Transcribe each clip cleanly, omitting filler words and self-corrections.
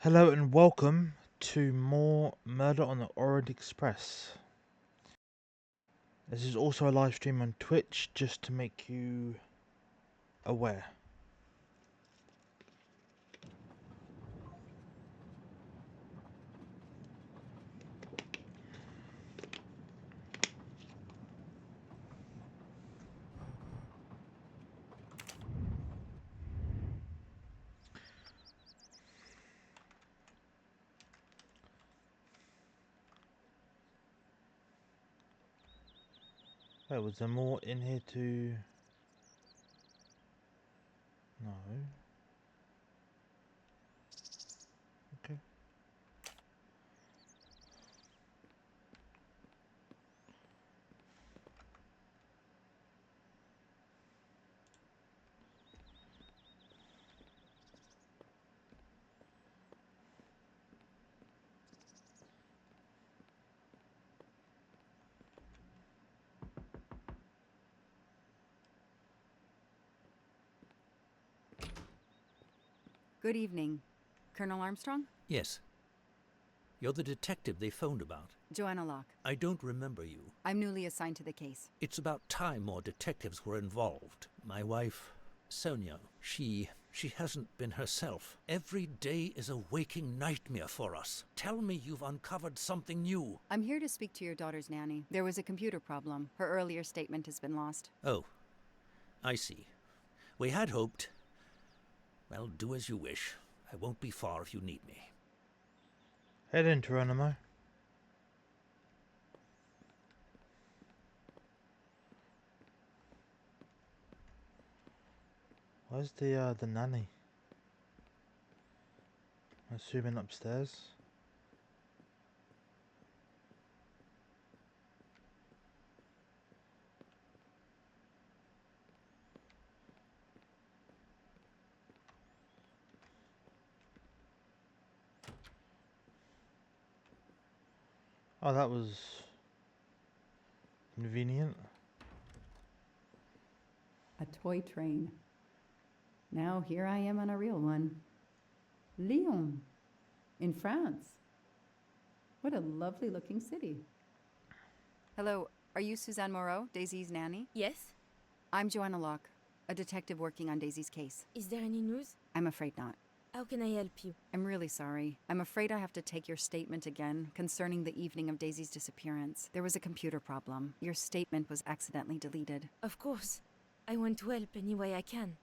Hello and welcome to more Murder on the Orient Express. This is also a live stream on Twitch, just to make you aware. Wait, was there more in here to... No. Okay. Good evening. Colonel Armstrong? Yes. You're the detective they phoned about. Joanna Locke. I don't remember you. I'm newly assigned to the case. It's about time more detectives were involved. My wife, Sonia, she hasn't been herself. Every day is a waking nightmare for us. Tell me you've uncovered something new. I'm here to speak to your daughter's nanny. There was a computer problem. Her earlier statement has been lost. Oh, I see. We had hoped. Well, do as you wish. I won't be far if you need me. Head in, Geronimo. Where's the nanny? I'm assuming upstairs. Oh, that was convenient. A toy train. Now here I am on a real one. Lyon, in France. What a lovely looking city. Hello, are you Suzanne Moreau, Daisy's nanny? Yes? I'm Joanna Locke, a detective working on Daisy's case. Is there any news? I'm afraid not. How can I help you? I'm really sorry. I'm afraid I have to take your statement again concerning the evening of Daisy's disappearance. There was a computer problem. Your statement was accidentally deleted. Of course. I want to help any way I can.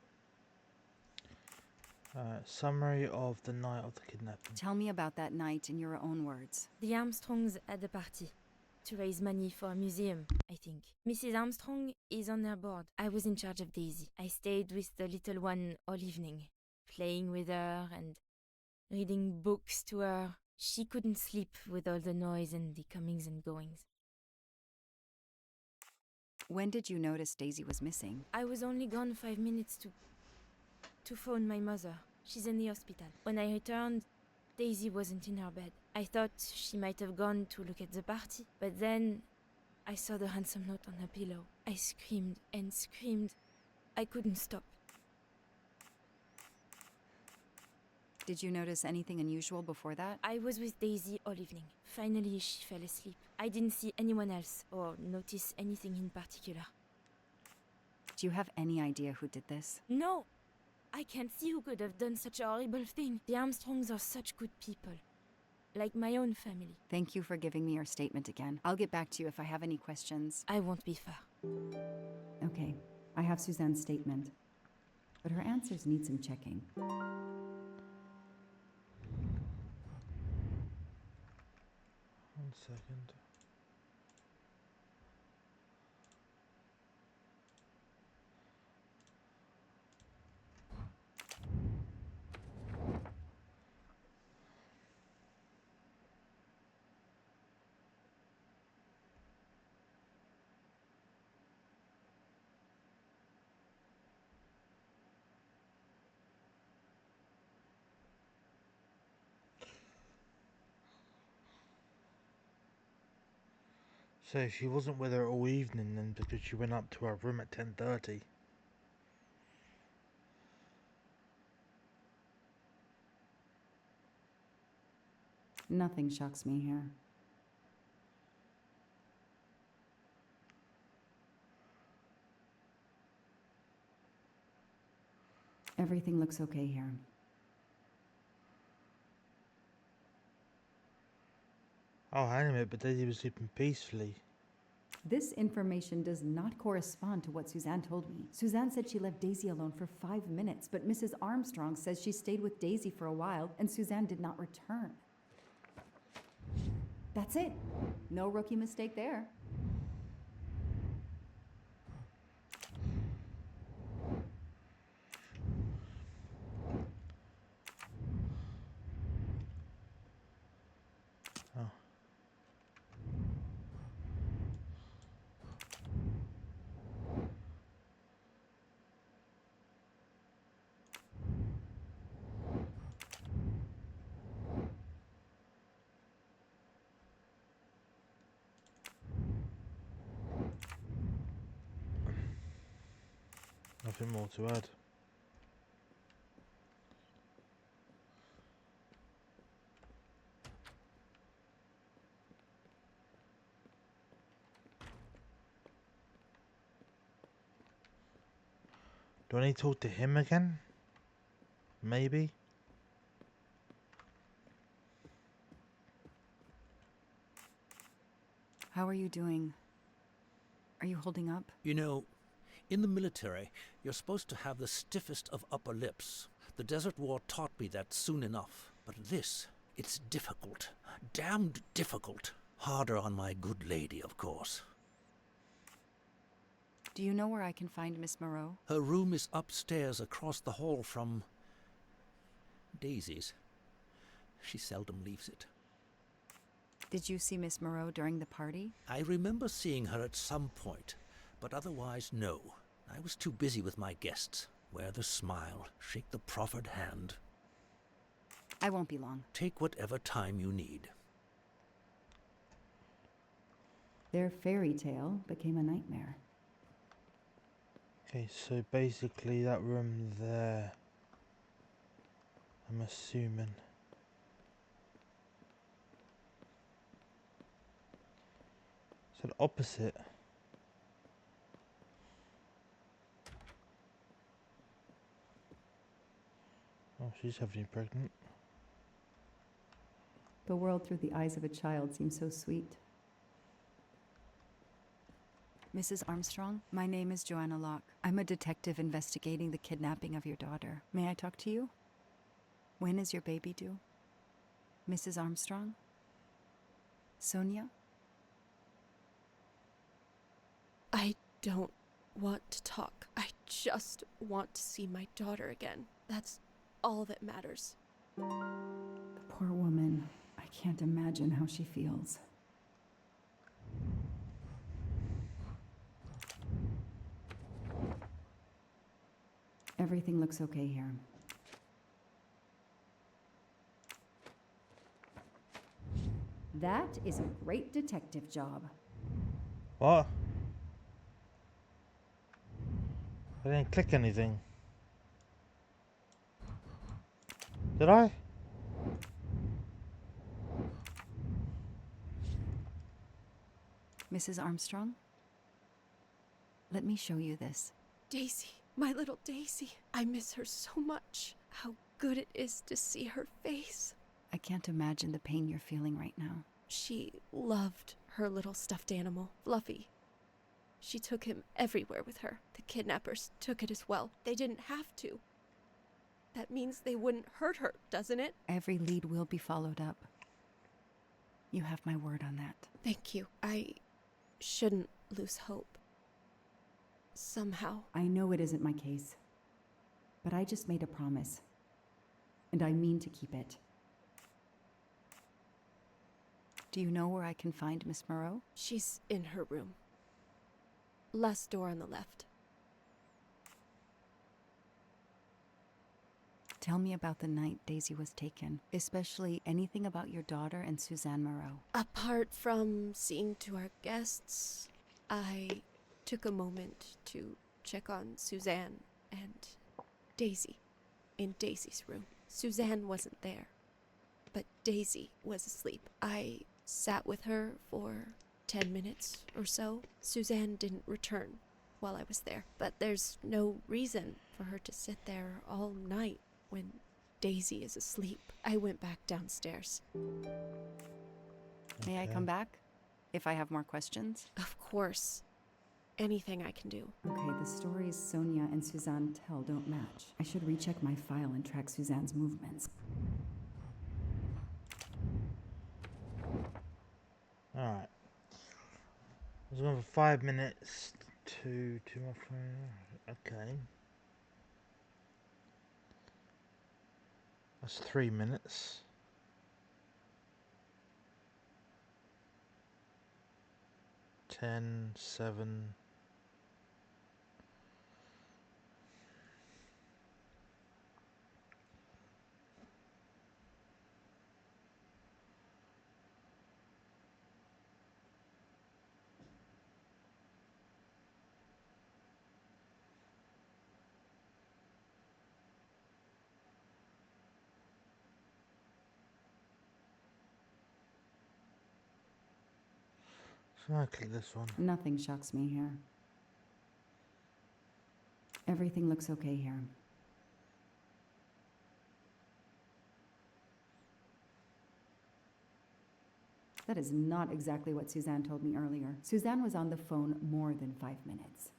Summary of the night of the kidnapping. Tell me about that night in your own words. The Armstrongs had a party to raise money for a museum, I think. Mrs. Armstrong is on their board. I was in charge of Daisy. I stayed with the little one all evening, playing with her and reading books to her. She couldn't sleep with all the noise and the comings and goings. When did you notice Daisy was missing? I was only gone 5 minutes to phone my mother. She's in the hospital. When I returned, Daisy wasn't in her bed. I thought she might have gone to look at the party, but then I saw the ransom note on her pillow. I screamed and screamed. I couldn't stop. Did you notice anything unusual before that? I was with Daisy all evening. Finally, she fell asleep. I didn't see anyone else or notice anything in particular. Do you have any idea who did this? No! I can't see who could have done such a horrible thing. The Armstrongs are such good people. Like my own family. Thank you for giving me your statement again. I'll get back to you if I have any questions. I won't be far. Okay, I have Suzanne's statement, but her answers need some checking. 1 second. So she wasn't with her all evening then because she went up to her room at 10:30. Nothing shocks me here. Everything looks okay here. Oh, hang a minute, but Daisy was sleeping peacefully. This information does not correspond to what Suzanne told me. Suzanne said she left Daisy alone for 5 minutes, but Mrs. Armstrong says she stayed with Daisy for a while and Suzanne did not return. That's it. No rookie mistake there. Oh. Nothing more to add. Do I need to talk to him again? Maybe? How are you doing? Are you holding up? You know, in the military, you're supposed to have the stiffest of upper lips. The Desert War taught me that soon enough. But this, it's difficult. Damned difficult. Harder on my good lady, of course. Do you know where I can find Miss Moreau? Her room is upstairs across the hall from Daisy's. She seldom leaves it. Did you see Miss Moreau during the party? I remember seeing her at some point, but otherwise no. I was too busy with my guests. Wear the smile, shake the proffered hand. I won't be long. Take whatever time you need. Their fairy tale became a nightmare. Okay, so basically that room there, I'm assuming. So the opposite. Oh, she's heavily pregnant. The world through the eyes of a child seems so sweet. Mrs. Armstrong, my name is Joanna Locke. I'm a detective investigating the kidnapping of your daughter. May I talk to you? When is your baby due? Mrs. Armstrong? Sonia? I don't want to talk. I just want to see my daughter again. That's all that matters. The poor woman. I can't imagine how she feels. Everything looks okay here. That is a great detective job. What? I didn't click anything. Did I? Mrs. Armstrong? Let me show you this. Daisy, my little Daisy. I miss her so much. How good it is to see her face. I can't imagine the pain you're feeling right now. She loved her little stuffed animal, Fluffy. She took him everywhere with her. The kidnappers took it as well. They didn't have to. That means they wouldn't hurt her, doesn't it? Every lead will be followed up. You have my word on that. Thank you. I shouldn't lose hope. Somehow. I know it isn't my case, but I just made a promise, and I mean to keep it. Do you know where I can find Miss Moreau? She's in her room. Last door on the left. Tell me about the night Daisy was taken, especially anything about your daughter and Suzanne Moreau. Apart from seeing to our guests, I took a moment to check on Suzanne and Daisy in Daisy's room. Suzanne wasn't there. but Daisy was asleep. I sat with her for 10 minutes or so. Suzanne didn't return while I was there, but there's no reason for her to sit there all night when Daisy is asleep. I went back downstairs. May I come back? If I have more questions? Of course. Anything I can do. Okay, the stories Sonia and Suzanne tell don't match. I should recheck my file and track Suzanne's movements. Alright. I was going for 5 minutes to my phone. Okay. That's 3 minutes. 10, 7. So I click this one. Nothing shocks me here. Everything looks okay here. That is not exactly what Suzanne told me earlier. Suzanne was on the phone more than 5 minutes.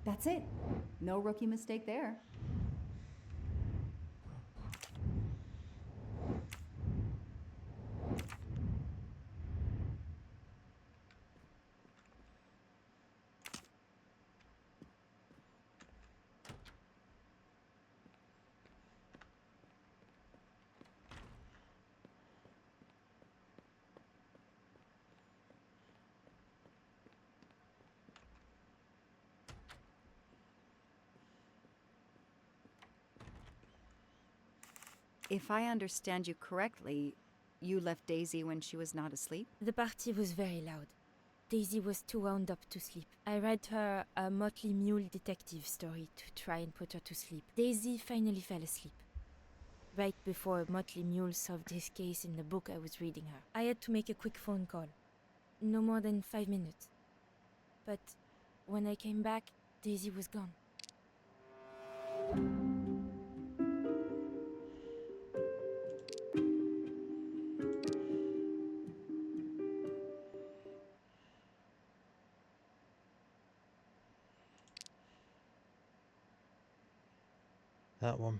That's it. No rookie mistake there. If I understand you correctly, you left Daisy when she was not asleep? The party was very loud. Daisy was too wound up to sleep. I read her a Motley Mule detective story to try and put her to sleep. Daisy finally fell asleep. Right before Motley Mule solved his case in the book I was reading her. I had to make a quick phone call. No more than 5 minutes. But when I came back, Daisy was gone. That one.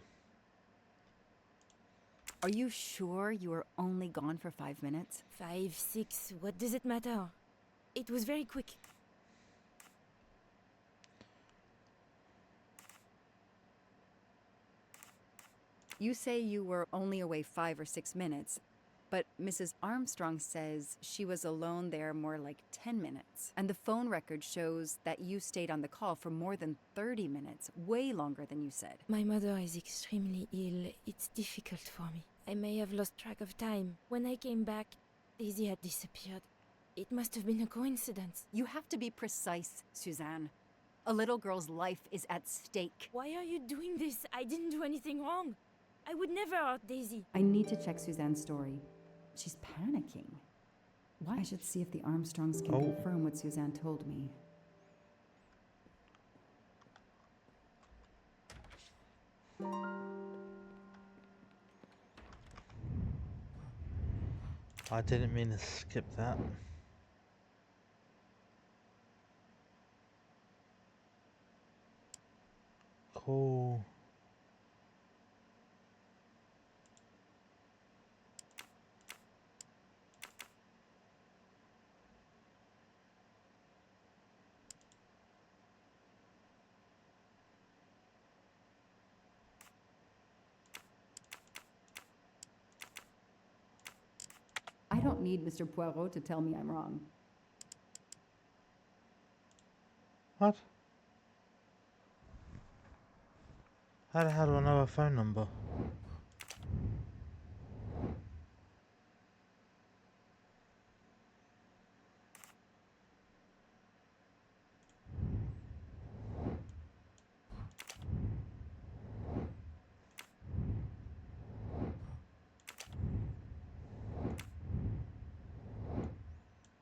Are you sure you were only gone for 5 minutes? 5, 6, what does it matter? It was very quick. You say you were only away 5 or 6 minutes, but Mrs. Armstrong says she was alone there more like 10 minutes. And the phone record shows that you stayed on the call for more than 30 minutes, way longer than you said. My mother is extremely ill. It's difficult for me. I may have lost track of time. When I came back, Daisy had disappeared. It must have been a coincidence. You have to be precise, Suzanne. A little girl's life is at stake. Why are you doing this? I didn't do anything wrong. I would never hurt Daisy. I need to check Suzanne's story. She's panicking. Why? I should see if the Armstrongs can confirm what Suzanne told me. I didn't mean to skip that. Cool. I don't need Mr. Poirot to tell me I'm wrong. What? How the hell do I know her phone number?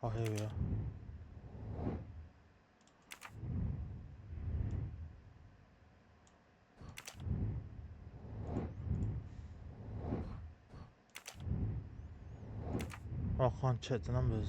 Oh, here we are. Oh, I can't check the numbers.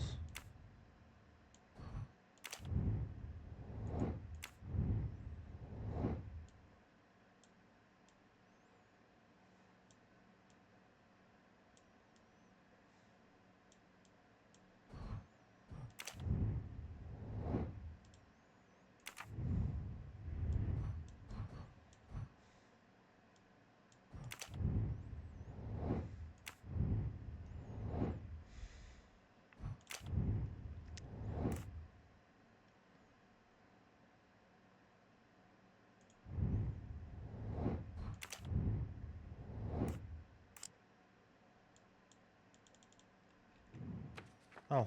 Oh.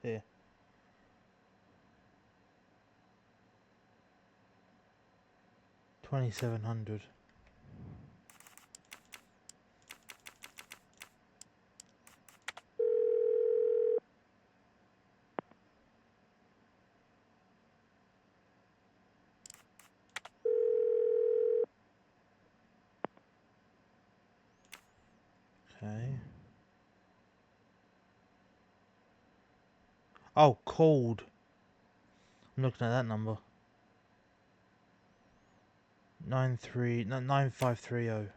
Here. 2700. Okay. Oh, called. I'm looking at that number. 9530.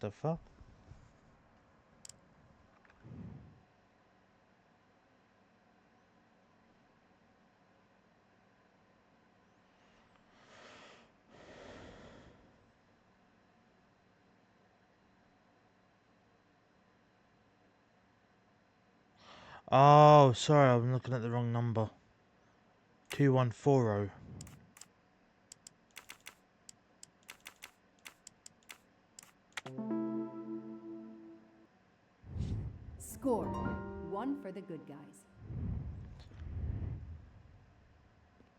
The fuck? Oh, sorry, I'm looking at the wrong number. 2140. Score. 1 for the good guys.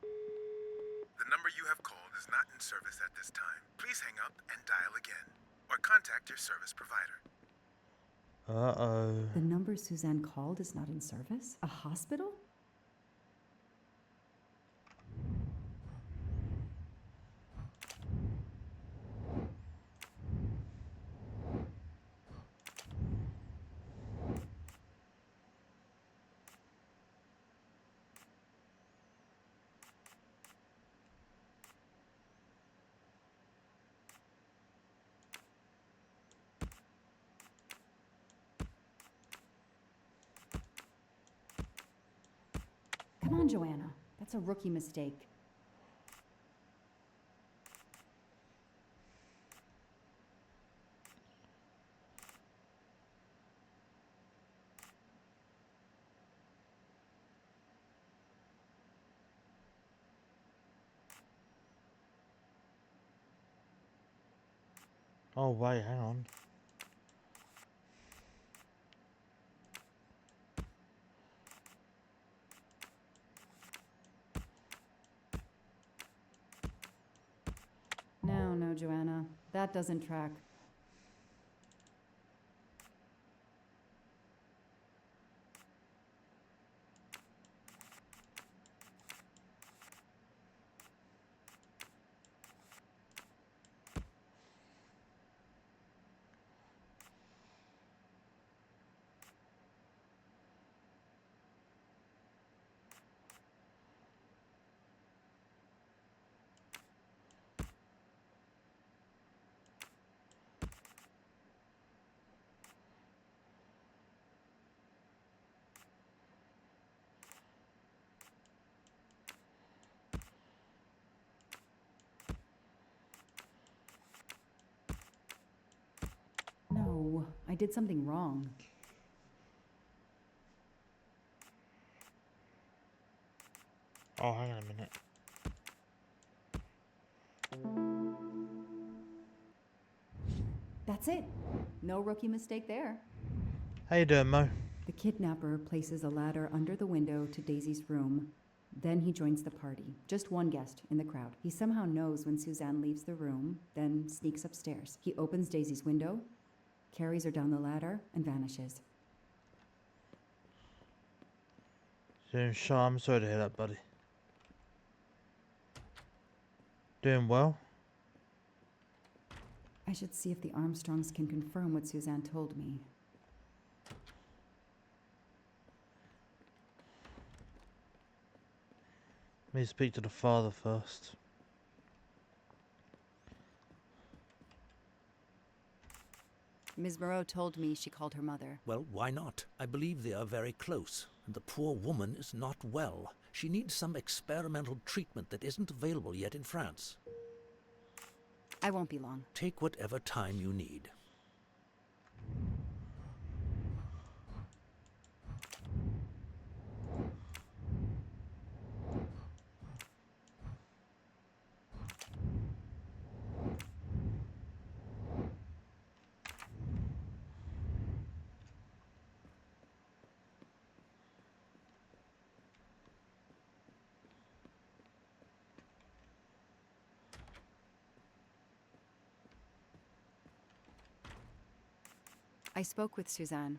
The number you have called is not in service at this time. Please hang up and dial again, or contact your service provider. Uh-oh. The number Suzanne called is not in service? A hospital? Come on, Joanna. That's a rookie mistake. Oh, wait, hang on. No, Joanna. That doesn't track. No, I did something wrong. Oh, hang on a minute. That's it. No rookie mistake there. How you doing, Mo? The kidnapper places a ladder under the window to Daisy's room. Then he joins the party. Just one guest in the crowd. He somehow knows when Suzanne leaves the room, then sneaks upstairs. He opens Daisy's window, carries her down the ladder, and vanishes. Doing sure. I'm sorry to hear that, buddy. Doing well? I should see if the Armstrongs can confirm what Suzanne told me. Let me speak to the father first. Ms. Moreau told me she called her mother. Well, why not? I believe they are very close, and the poor woman is not well. She needs some experimental treatment that isn't available yet in France. I won't be long. Take whatever time you need. I spoke with Suzanne.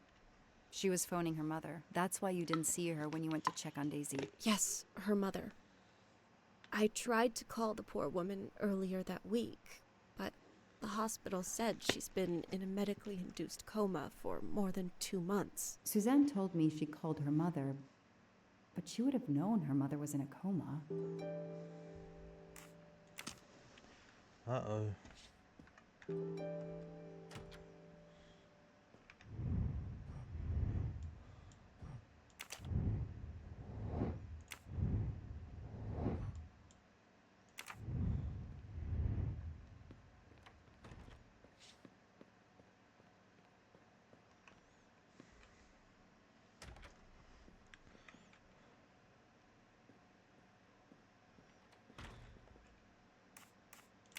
She was phoning her mother. That's why you didn't see her when you went to check on Daisy. Yes, her mother. I tried to call the poor woman earlier that week, but the hospital said she's been in a medically induced coma for more than 2 months. Suzanne told me she called her mother, but she would have known her mother was in a coma. Uh-oh.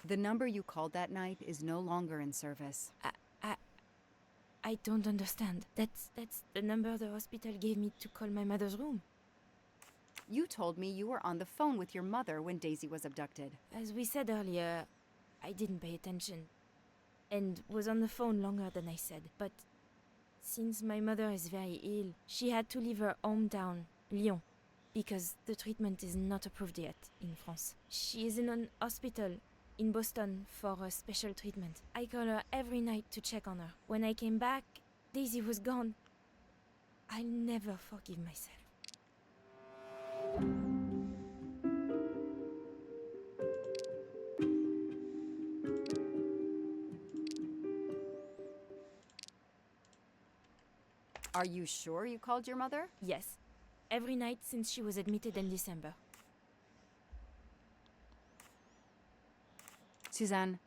The number you called that night is no longer in service. I don't understand. That's the number the hospital gave me to call my mother's room. You told me you were on the phone with your mother when Daisy was abducted. As we said earlier, I didn't pay attention and was on the phone longer than I said. But since my mother is very ill, she had to leave her hometown, Lyon, because the treatment is not approved yet in France. She is in an hospital in Boston for a special treatment. I call her every night to check on her. When I came back, Daisy was gone. I'll never forgive myself. Are you sure you called your mother? Yes, every night since she was admitted in December. Suzanne,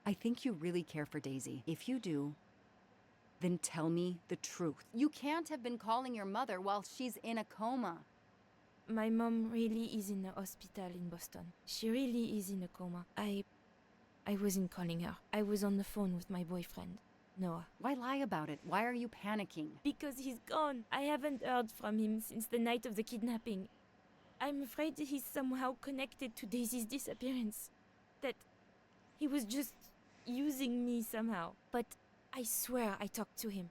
I think you really care for Daisy. If you do, then tell me the truth. You can't have been calling your mother while she's in a coma. My mom really is in a hospital in Boston. She really is in a coma. I wasn't calling her. I was on the phone with my boyfriend, Noah. Why lie about it? Why are you panicking? Because he's gone. I haven't heard from him since the night of the kidnapping. I'm afraid he's somehow connected to Daisy's disappearance. That he was just using me somehow. But I swear I talked to him.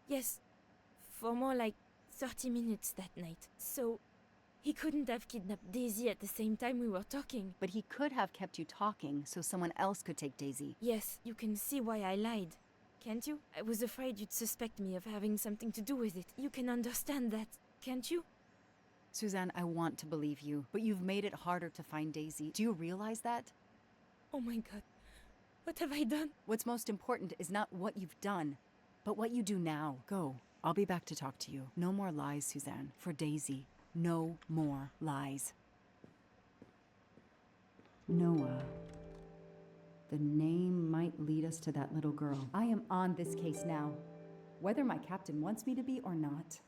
Yes, for more like 30 minutes that night. So he couldn't have kidnapped Daisy at the same time we were talking. But he could have kept you talking so someone else could take Daisy. Yes, you can see why I lied. Can't you? I was afraid you'd suspect me of having something to do with it. You can understand that, can't you? Suzanne, I want to believe you, but you've made it harder to find Daisy. Do you realize that? Oh my god. What have I done? What's most important is not what you've done, but what you do now. Go. I'll be back to talk to you. No more lies, Suzanne. For Daisy. No more lies. Noah. The name might lead us to that little girl. I am on this case now, whether my captain wants me to be or not.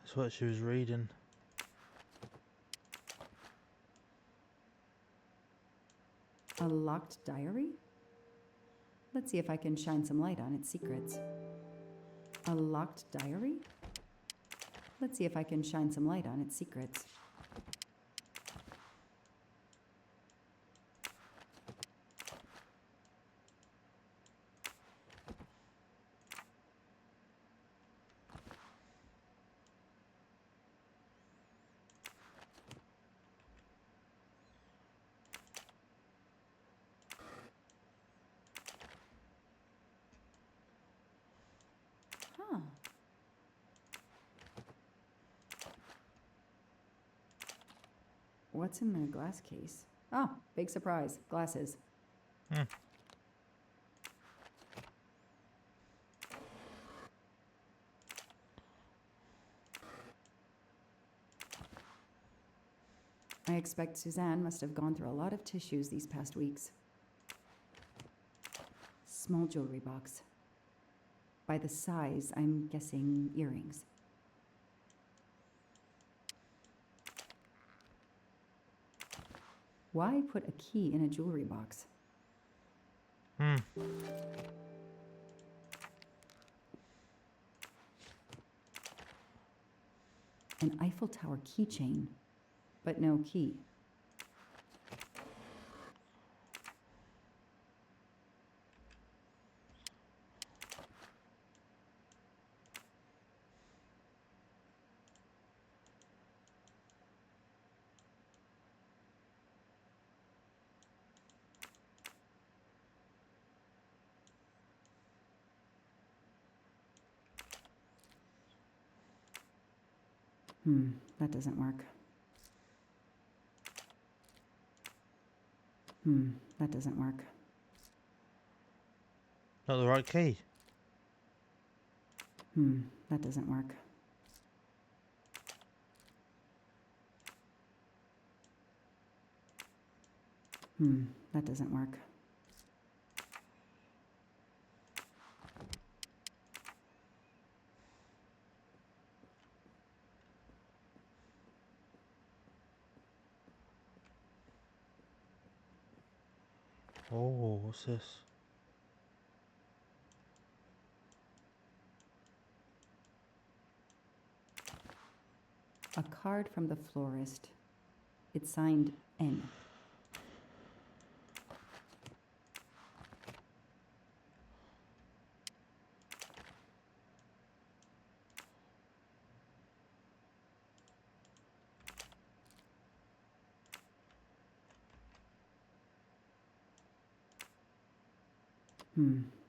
That's what she was reading. A locked diary? Let's see if I can shine some light on its secrets. A locked diary? Let's see if I can shine some light on its secrets. Huh. What's in the glass case? Oh, big surprise. Glasses. Hmm. I expect Suzanne must have gone through a lot of tissues these past weeks. Small jewelry box. By the size, I'm guessing earrings. Why put a key in a jewelry box? Hmm. An Eiffel Tower keychain, but no key. That doesn't work. That doesn't work. Not the right key. That doesn't work. That doesn't work. Oh, what's this? A card from the florist. It's signed N.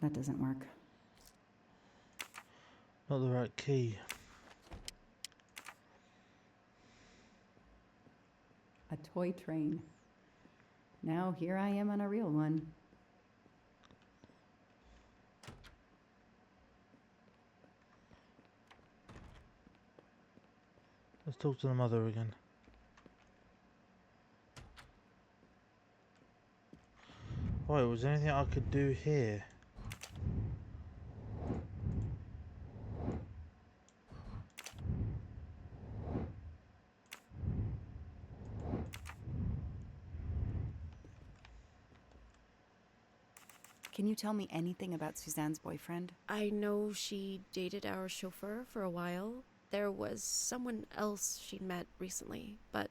That doesn't work. Not the right key. A toy train. Now here I am on a real one. Let's talk to the mother again. Right, was there anything I could do here? Can you tell me anything about Suzanne's boyfriend? I know she dated our chauffeur for a while. There was someone else she'd met recently, but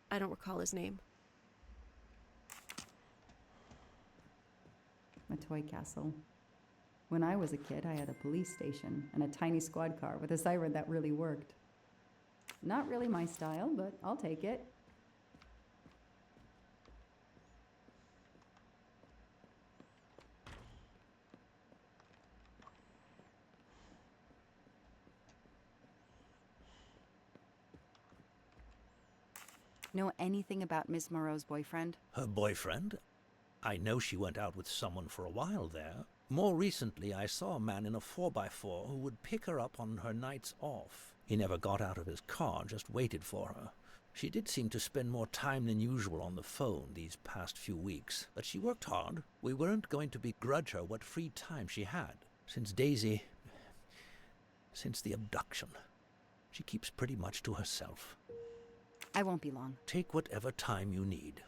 I don't recall his name. A toy castle. When I was a kid, I had a police station and a tiny squad car with a siren that really worked. Not really my style, but I'll take it. Know anything about Miss Moreau's boyfriend? Her boyfriend? I know she went out with someone for a while there. More recently, I saw a man in a 4x4 who would pick her up on her nights off. He never got out of his car, just waited for her. She did seem to spend more time than usual on the phone these past few weeks, but she worked hard. We weren't going to begrudge her what free time she had. Since the abduction. She keeps pretty much to herself. I won't be long. Take whatever time you need.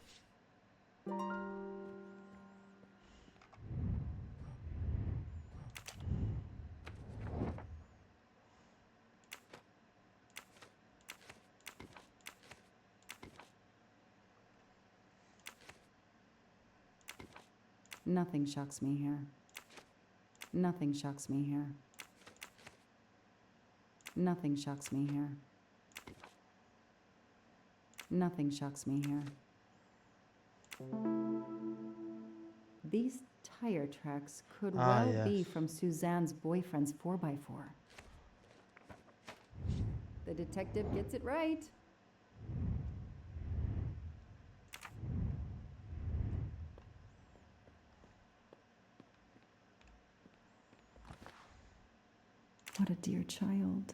Nothing shocks me here. Nothing shocks me here. Nothing shocks me here. Nothing shocks me here. These tire tracks could well be yes. from Suzanne's boyfriend's 4x4. The detective gets it right. What a dear child.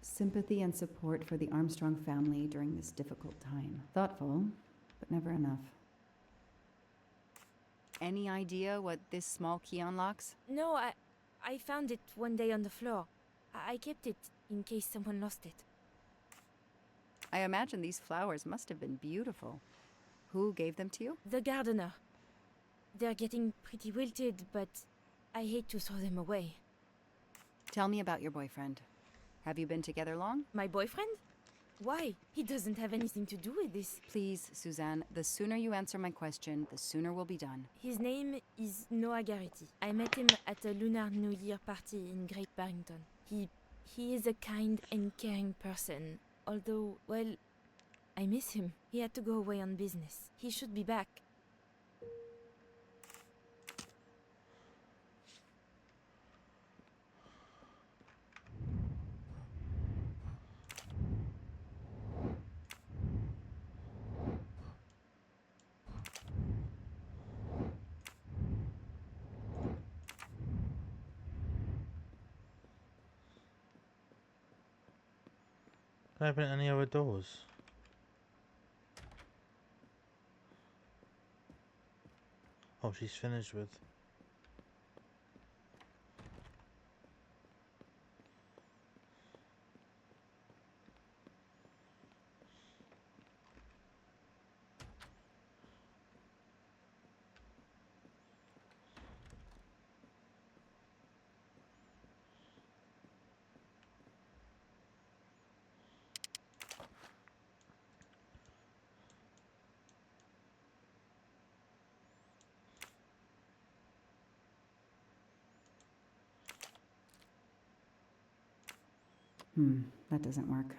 Sympathy and support for the Armstrong family during this difficult time. Thoughtful, but never enough. Any idea what this small key unlocks? No, I found it one day on the floor. I kept it in case someone lost it. I imagine these flowers must have been beautiful. Who gave them to you? The gardener. They're getting pretty wilted, but I hate to throw them away. Tell me about your boyfriend. Have you been together long? My boyfriend? Why? He doesn't have anything to do with this. Please, Suzanne, the sooner you answer my question, the sooner we'll be done. His name is Noah Garrity. I met him at a Lunar New Year party in Great Barrington. He is a kind and caring person, although, well, I miss him. He had to go away on business. He should be back. Can I open any other doors? Oh, she's finished with. That doesn't work.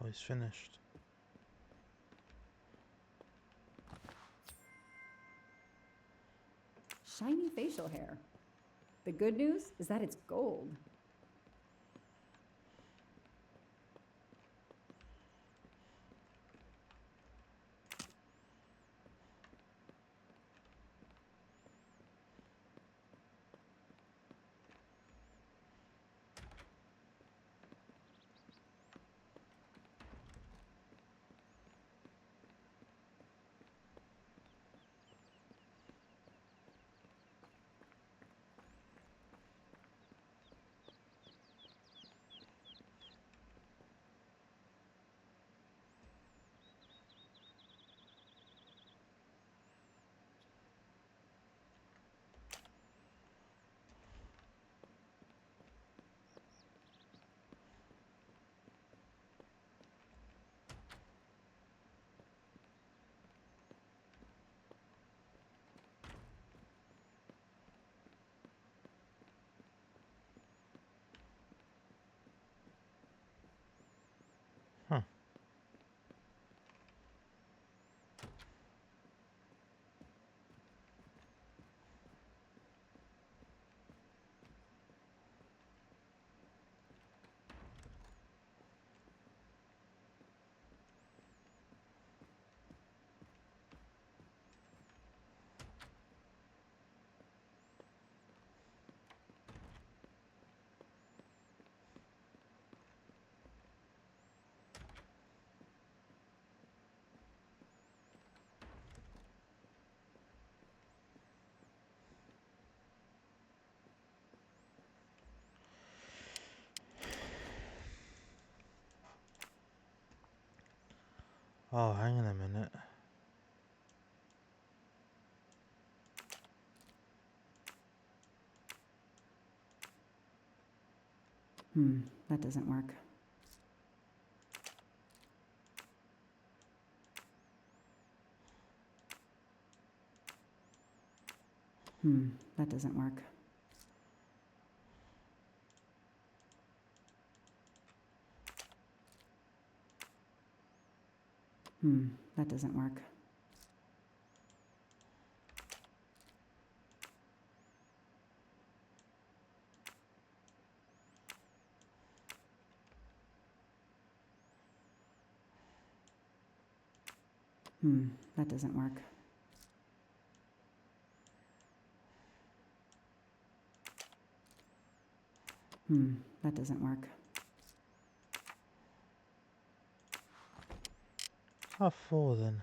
Oh, he's finished. Shiny facial hair. The good news is that it's gold. Oh, hang on a minute. That doesn't work. That doesn't work. That doesn't work. That doesn't work. That doesn't work. How four then?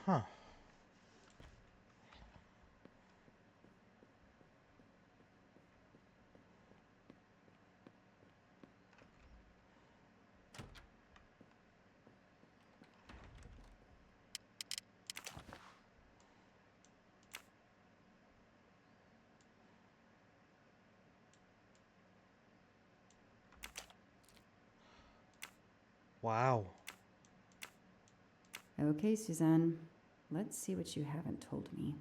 Huh. Wow. Okay, Suzanne. Let's see what you haven't told me.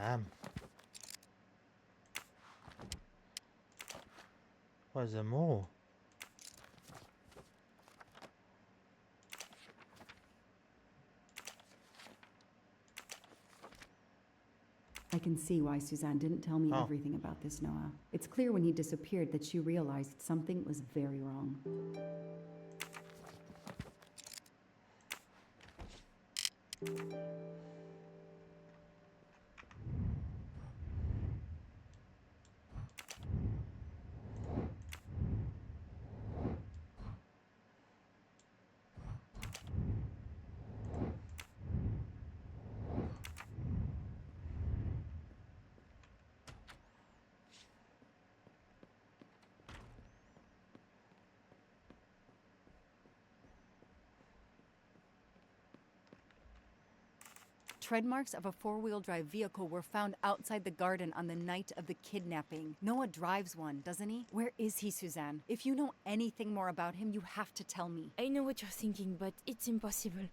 Damn. Why is there more? I can see why Suzanne didn't tell me Oh. everything about this, Noah. It's clear when he disappeared that she realized something was very wrong. Tread marks of a four-wheel drive vehicle were found outside the garden on the night of the kidnapping. Noah drives one, doesn't he? Where is he, Suzanne? If you know anything more about him, you have to tell me. I know what you're thinking, but it's impossible.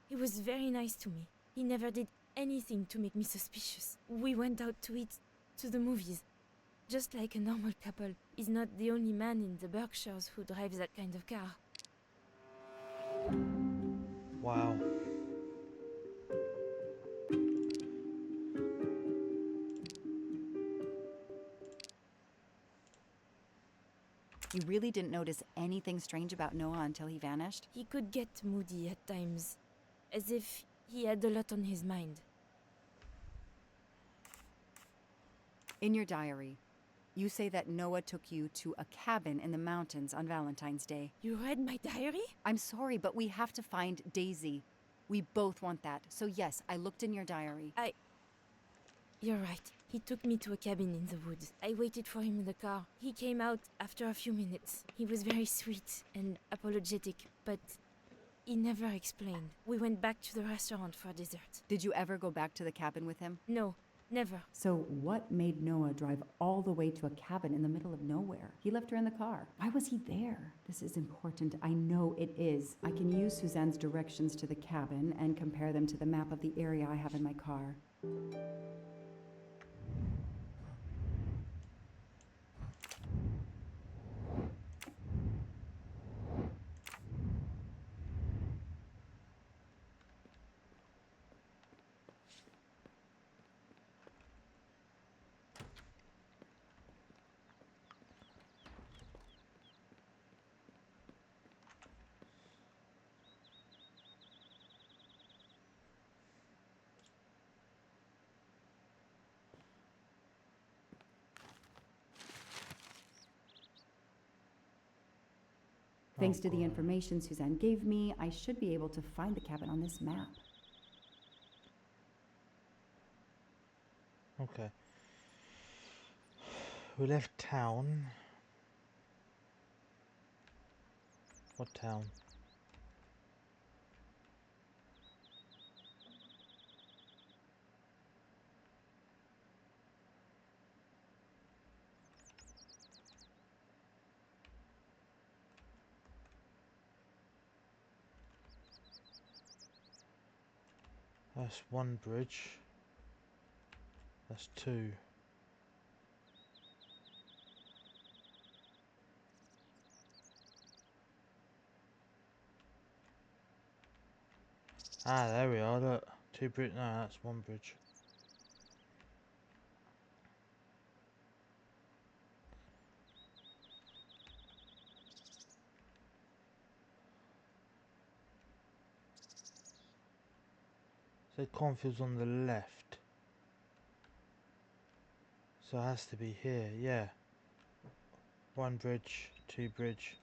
He was very nice to me. He never did anything to make me suspicious. We went out to eat, to the movies. Just like a normal couple. He's not the only man in the Berkshires who drives that kind of car. Wow. You really didn't notice anything strange about Noah until he vanished? He could get moody at times, as if he had a lot on his mind. In your diary, you say that Noah took you to a cabin in the mountains on Valentine's Day. You read my diary? I'm sorry, but we have to find Daisy. We both want that. So yes, I looked in your diary. You're right. He took me to a cabin in the woods. I waited for him in the car. He came out after a few minutes. He was very sweet and apologetic, but he never explained. We went back to the restaurant for dessert. Did you ever go back to the cabin with him? No, never. So what made Noah drive all the way to a cabin in the middle of nowhere? He left her in the car. Why was he there? This is important. I know it is. I can use Suzanne's directions to the cabin and compare them to the map of the area I have in my car. Thanks to the information Suzanne gave me, I should be able to find the cabin on this map. Okay. We left town. What town? That's one bridge. That's two. Ah, there we are, look. Two bridge. No, that's one bridge. So cornfield's on the left. So it has to be here, yeah. One bridge, two bridge.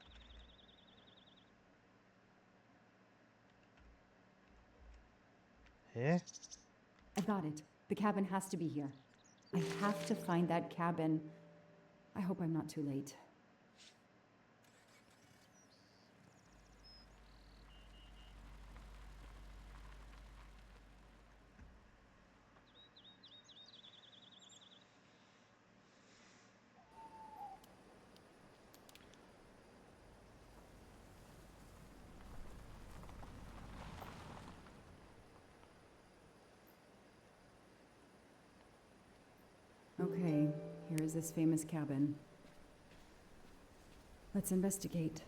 Here? I got it. The cabin has to be here. I have to find that cabin. I hope I'm not too late. Okay, here is this famous cabin. Let's investigate.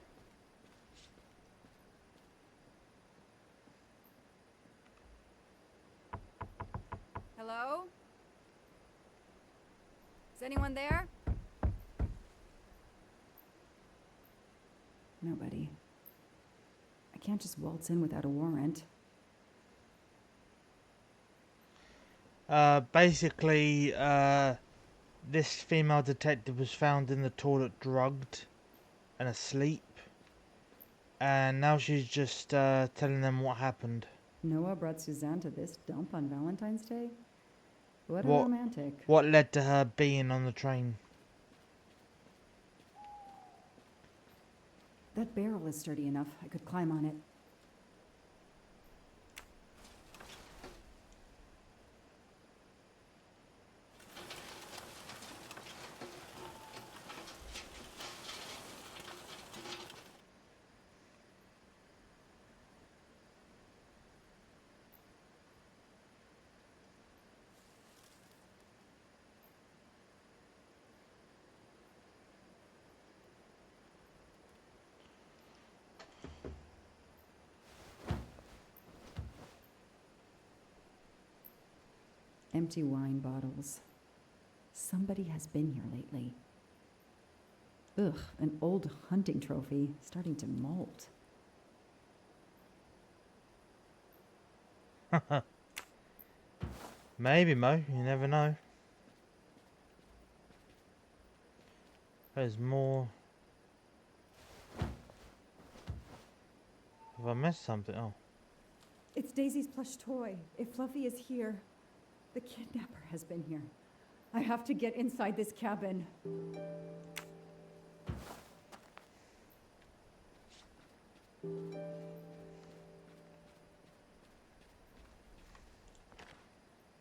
Hello? Is anyone there? Nobody. I can't just waltz in without a warrant. Basically, this female detective was found in the toilet drugged and asleep. And now she's just telling them what happened. Noah brought Suzanne to this dump on Valentine's Day? What a What- romantic. What led to her being on the train? That barrel is sturdy enough. I could climb on it. Empty wine bottles. Somebody has been here lately. Ugh, an old hunting trophy starting to molt. Maybe, Mo. You never know. There's more. Have I missed something? Oh. It's Daisy's plush toy. If Fluffy is here, the kidnapper has been here. I have to get inside this cabin.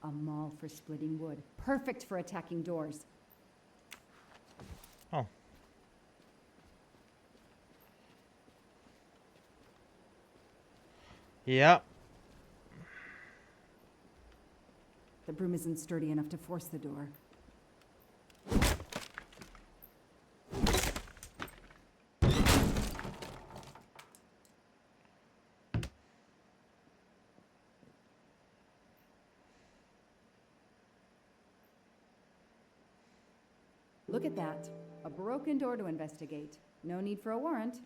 A maul for splitting wood. Perfect for attacking doors. Oh. Yep. The broom isn't sturdy enough to force the door. Look at that. A broken door to investigate. No need for a warrant.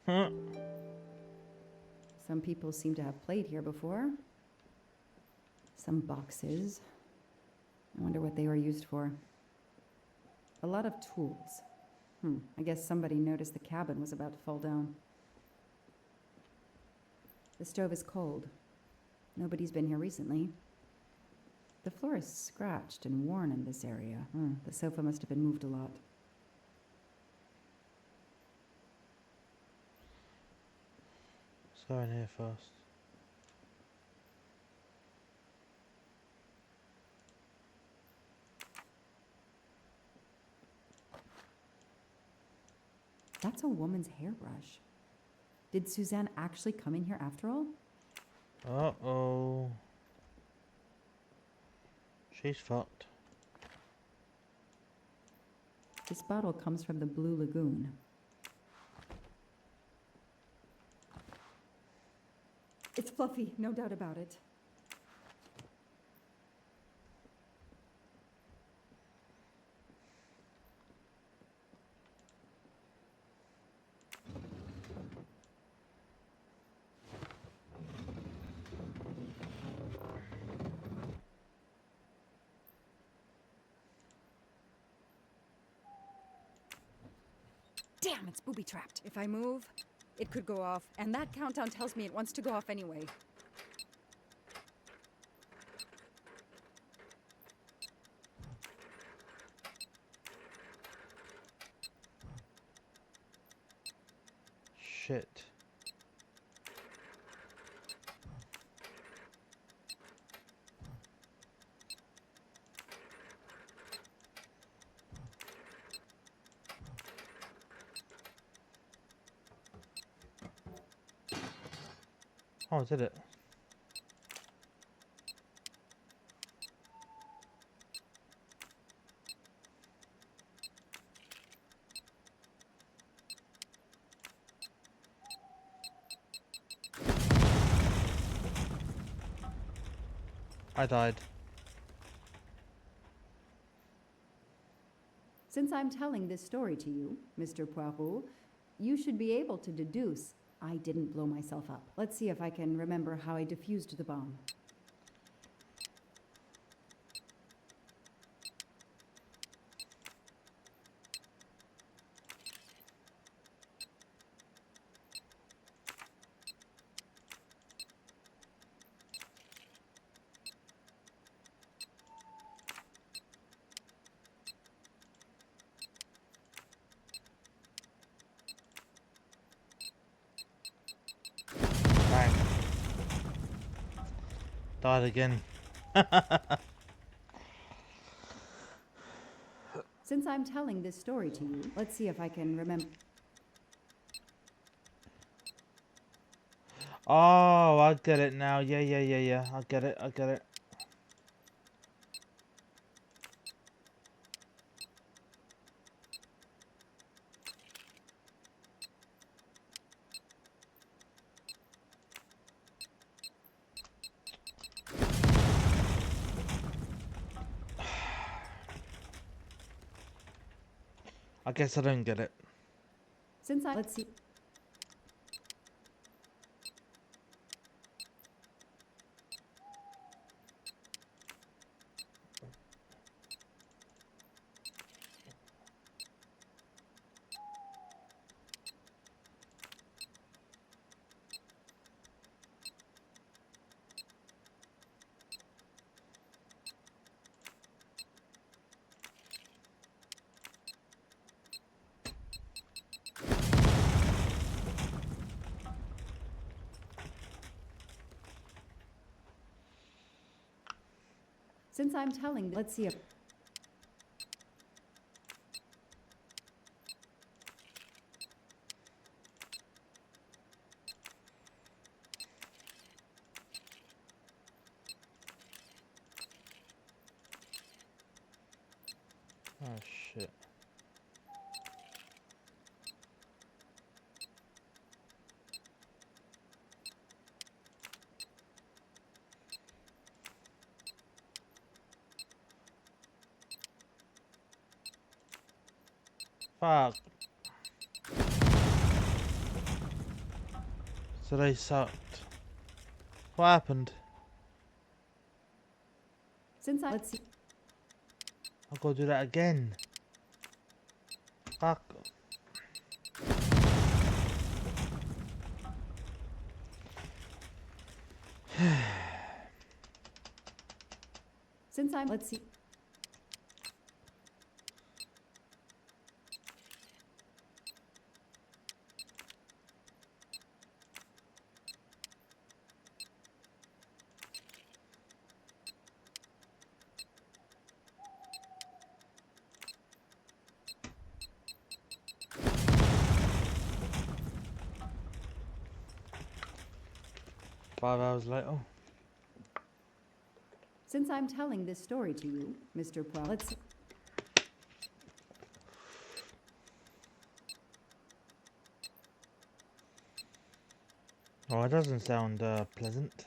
Huh. Some people seem to have played here before. Some boxes. I wonder what they were used for. A lot of tools. I guess somebody noticed the cabin was about to fall down. The stove is cold. Nobody's been here recently. The floor is scratched and worn in this area. The sofa must have been moved a lot. Let's go in here first. That's a woman's hairbrush. Did Suzanne actually come in here after all? Uh-oh. She's fucked. This bottle comes from the Blue Lagoon. It's Fluffy, no doubt about it. Damn, it's booby-trapped. If I move, it could go off, and that countdown tells me it wants to go off anyway. Shit. Oh, did it? I died. Since I'm telling this story to you, Mr. Poirot, you should be able to deduce I didn't blow myself up. Let's see if I can remember how I defused the bomb. Bang. Died again. Since I'm telling this story to you, let's see if I can remember. Oh, I get it now. Yeah. I get it. I guess I don't get it. Let's see. Since I'm telling, let's see if. Oh shit. Fuck. So they sucked. What happened? Let's see. I've got to do that again. Fuck. Let's see. Five hours later. Since I'm telling this story to you, Mr. Poirot, let's see. Oh, it doesn't sound pleasant.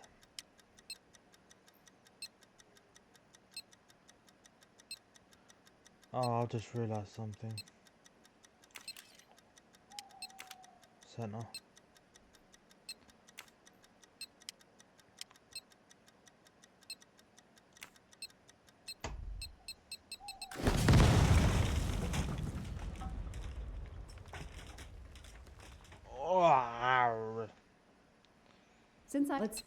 Oh, I've just realised something. Center. Oh, Let's.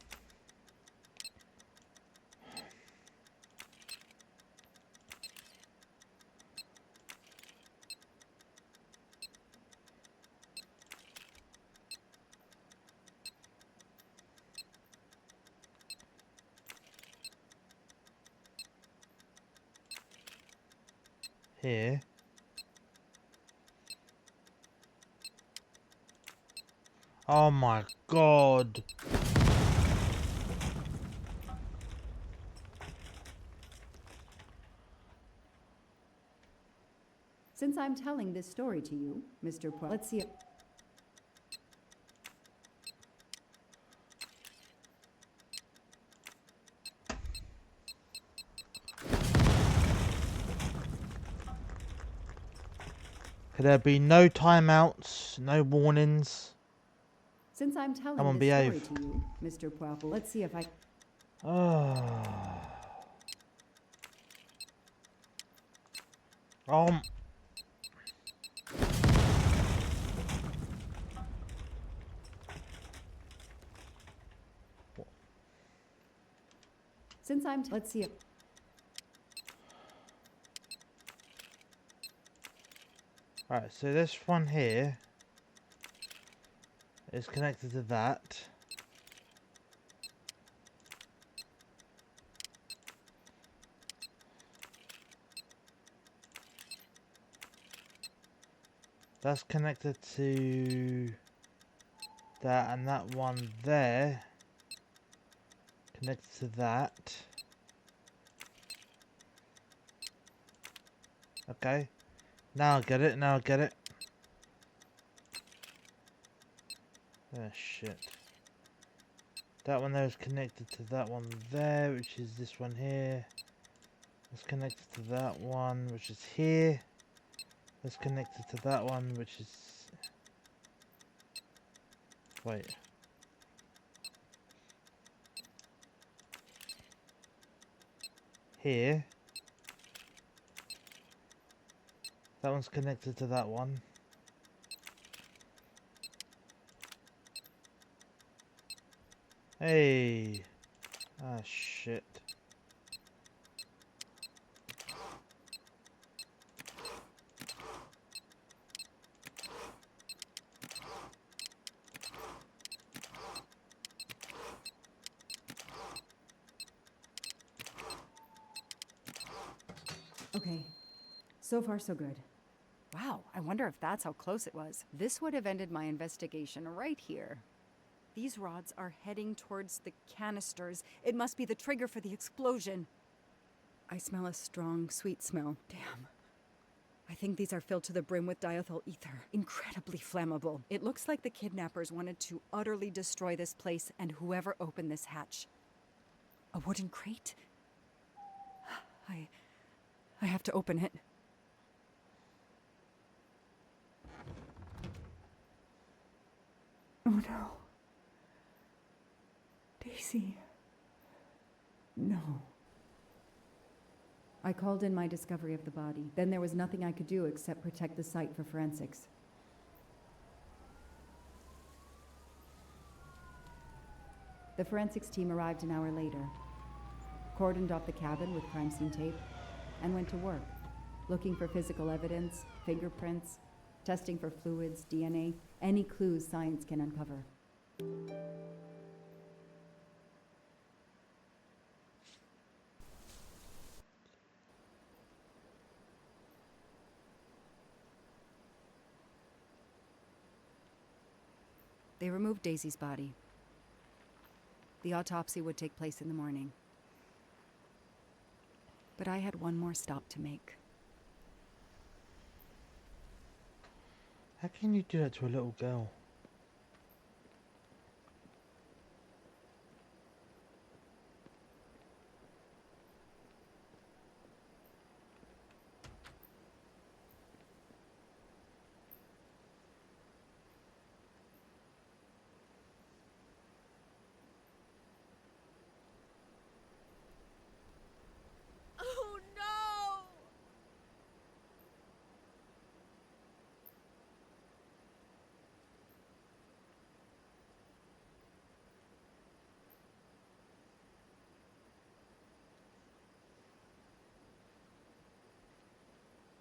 here. Oh my god. Since I'm telling this story to you, Mr. Poirot, let's see. Could there be no timeouts, no warnings? Since I'm telling Come on, this story behave. to you, Mr. Poirot, let's see if I... Oh. Since I'm... let's see if... Right, so this one here is connected to that. That's connected to that, and that one there connected to that. Okay. Now I get it, now I get it. Oh shit. That one there is connected to that one there, which is this one here. It's connected to that one, which is here. It's connected to that one, which is... Wait. Here. That one's connected to that one. Hey. Ah, shit. Okay. So far, so good. Wow, I wonder if that's how close it was. This would have ended my investigation right here. These rods are heading towards the canisters. It must be the trigger for the explosion. I smell a strong, sweet smell. Damn. I think these are filled to the brim with diethyl ether. Incredibly flammable. It looks like the kidnappers wanted to utterly destroy this place and whoever opened this hatch. A wooden crate? I have to open it. Oh no. Daisy. No. I called in my discovery of the body. Then there was nothing I could do except protect the site for forensics. The forensics team arrived an hour later, cordoned off the cabin with crime scene tape, and went to work, looking for physical evidence, fingerprints, testing for fluids, DNA, any clues science can uncover. They removed Daisy's body. The autopsy would take place in the morning. But I had one more stop to make. How can you do that to a little girl? Oh no!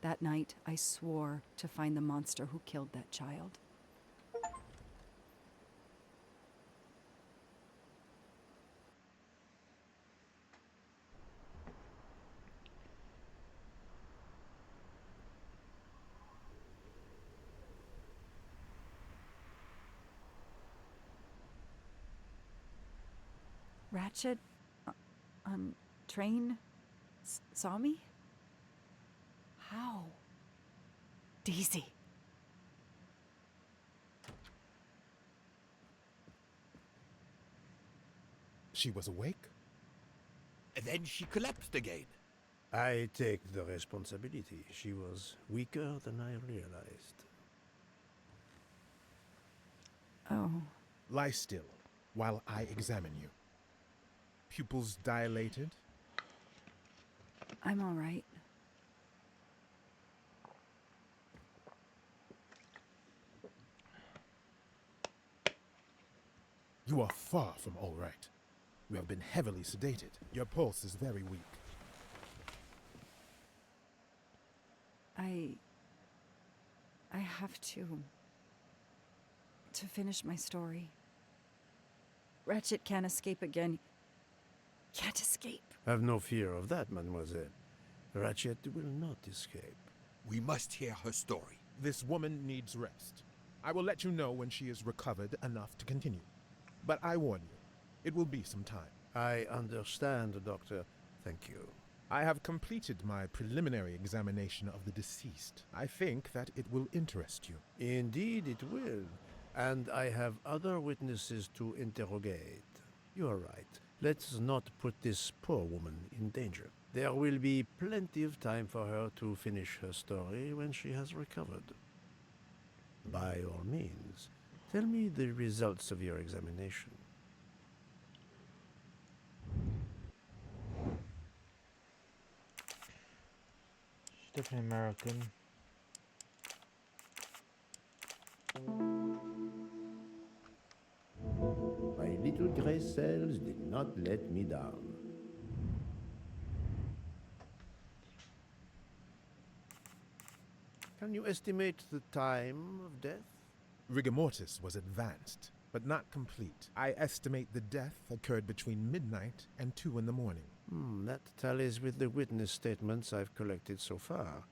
That night, I swore to find the monster who killed that child. Ratchet on train saw me? How? Daisy. She was awake? And then she collapsed again. I take the responsibility. She was weaker than I realized. Oh, Lie still while I examine you. Pupils dilated. I'm all right. You are far from all right. You have been heavily sedated. Your pulse is very weak. I have to finish my story. Ratchet can't escape again. Can't escape. Have no fear of that, mademoiselle. Ratchet will not escape. We must hear her story. This woman needs rest. I will let you know when she is recovered enough to continue. But I warn you, it will be some time. I understand, Doctor. Thank you. I have completed my preliminary examination of the deceased. I think that it will interest you. Indeed it will. And I have other witnesses to interrogate. You are right. Let's not put this poor woman in danger. There will be plenty of time for her to finish her story when she has recovered. By all means, tell me the results of your examination. She's definitely American. My little gray cells did not let me down. Can you estimate the time of death? Rigor mortis was advanced, but not complete. I estimate the death occurred between midnight and 2 in the morning. That tallies with the witness statements I've collected so far.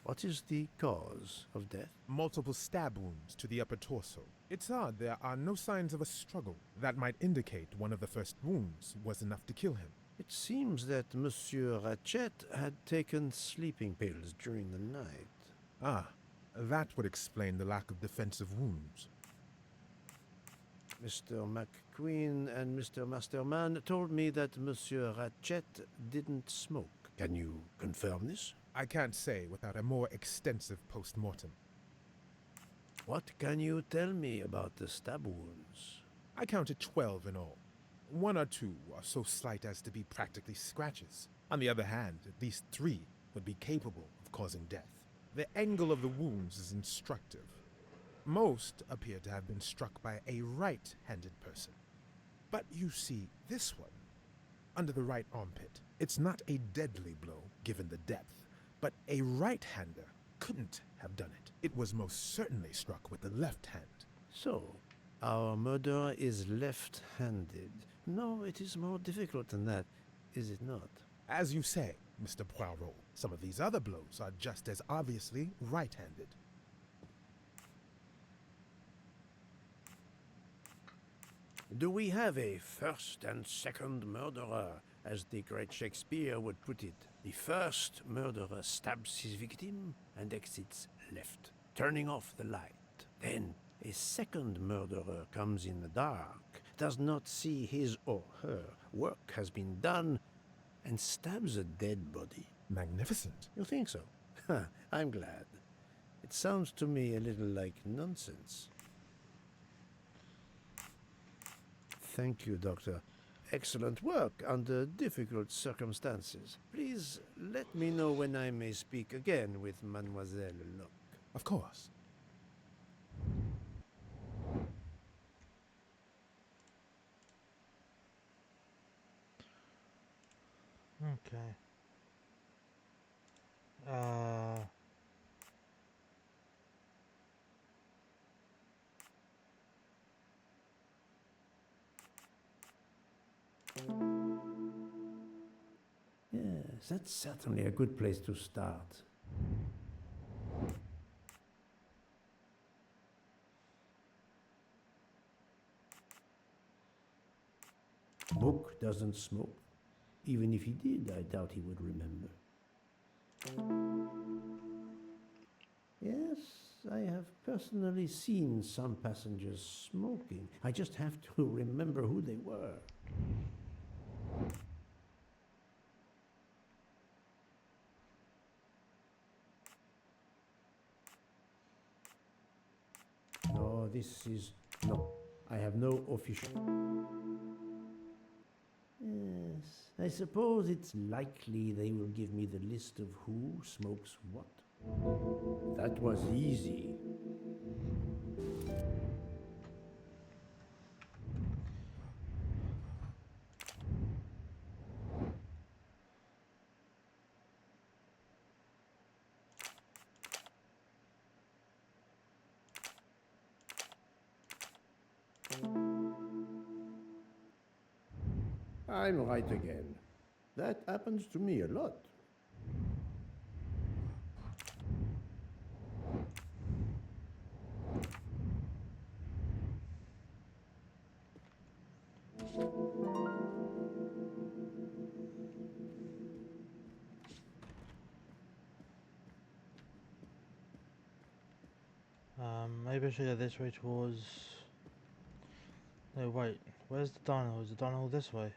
What is the cause of death? Multiple stab wounds to the upper torso. It's odd there are no signs of a struggle. That might indicate one of the first wounds was enough to kill him. It seems that Monsieur Ratchet had taken sleeping pills during the night. Ah, that would explain the lack of defensive wounds. Mr. McQueen and Mr. Masterman told me that Monsieur Ratchet didn't smoke. Can you confirm this? I can't say without a more extensive post-mortem. What can you tell me about the stab wounds? I counted 12 in all. 1 or 2 are so slight as to be practically scratches. On the other hand, at least 3 would be capable of causing death. The angle of the wounds is instructive. Most appear to have been struck by a right-handed person. But you see, this one, under the right armpit, it's not a deadly blow given the depth, but a right-hander couldn't have done it. It was most certainly struck with the left hand. So, our murderer is left-handed. No, it is more difficult than that, is it not? As you say, Mr. Poirot, some of these other blows are just as obviously right-handed. Do we have a first and second murderer, as the great Shakespeare would put it? The first murderer stabs his victim and exits left, turning off the light. Then a second murderer comes in the dark, does not see his or her work has been done, and stabs a dead body. Magnificent. You think so? I'm glad. It sounds to me a little like nonsense. Thank you, Doctor. Excellent work under difficult circumstances. Please let me know when I may speak again with Mademoiselle Locke. Of course. Okay. Yes, that's certainly a good place to start. Book doesn't smoke. Even if he did, I doubt he would remember. Yes, I have personally seen some passengers smoking. I just have to remember who they were. No, this is... No, I have no official... Yes, I suppose it's likely they will give me the list of who smokes what. That was easy. I'm right again. That happens to me a lot. Maybe I should go this way towards... No, wait. Where's the dino? Is the dino this way?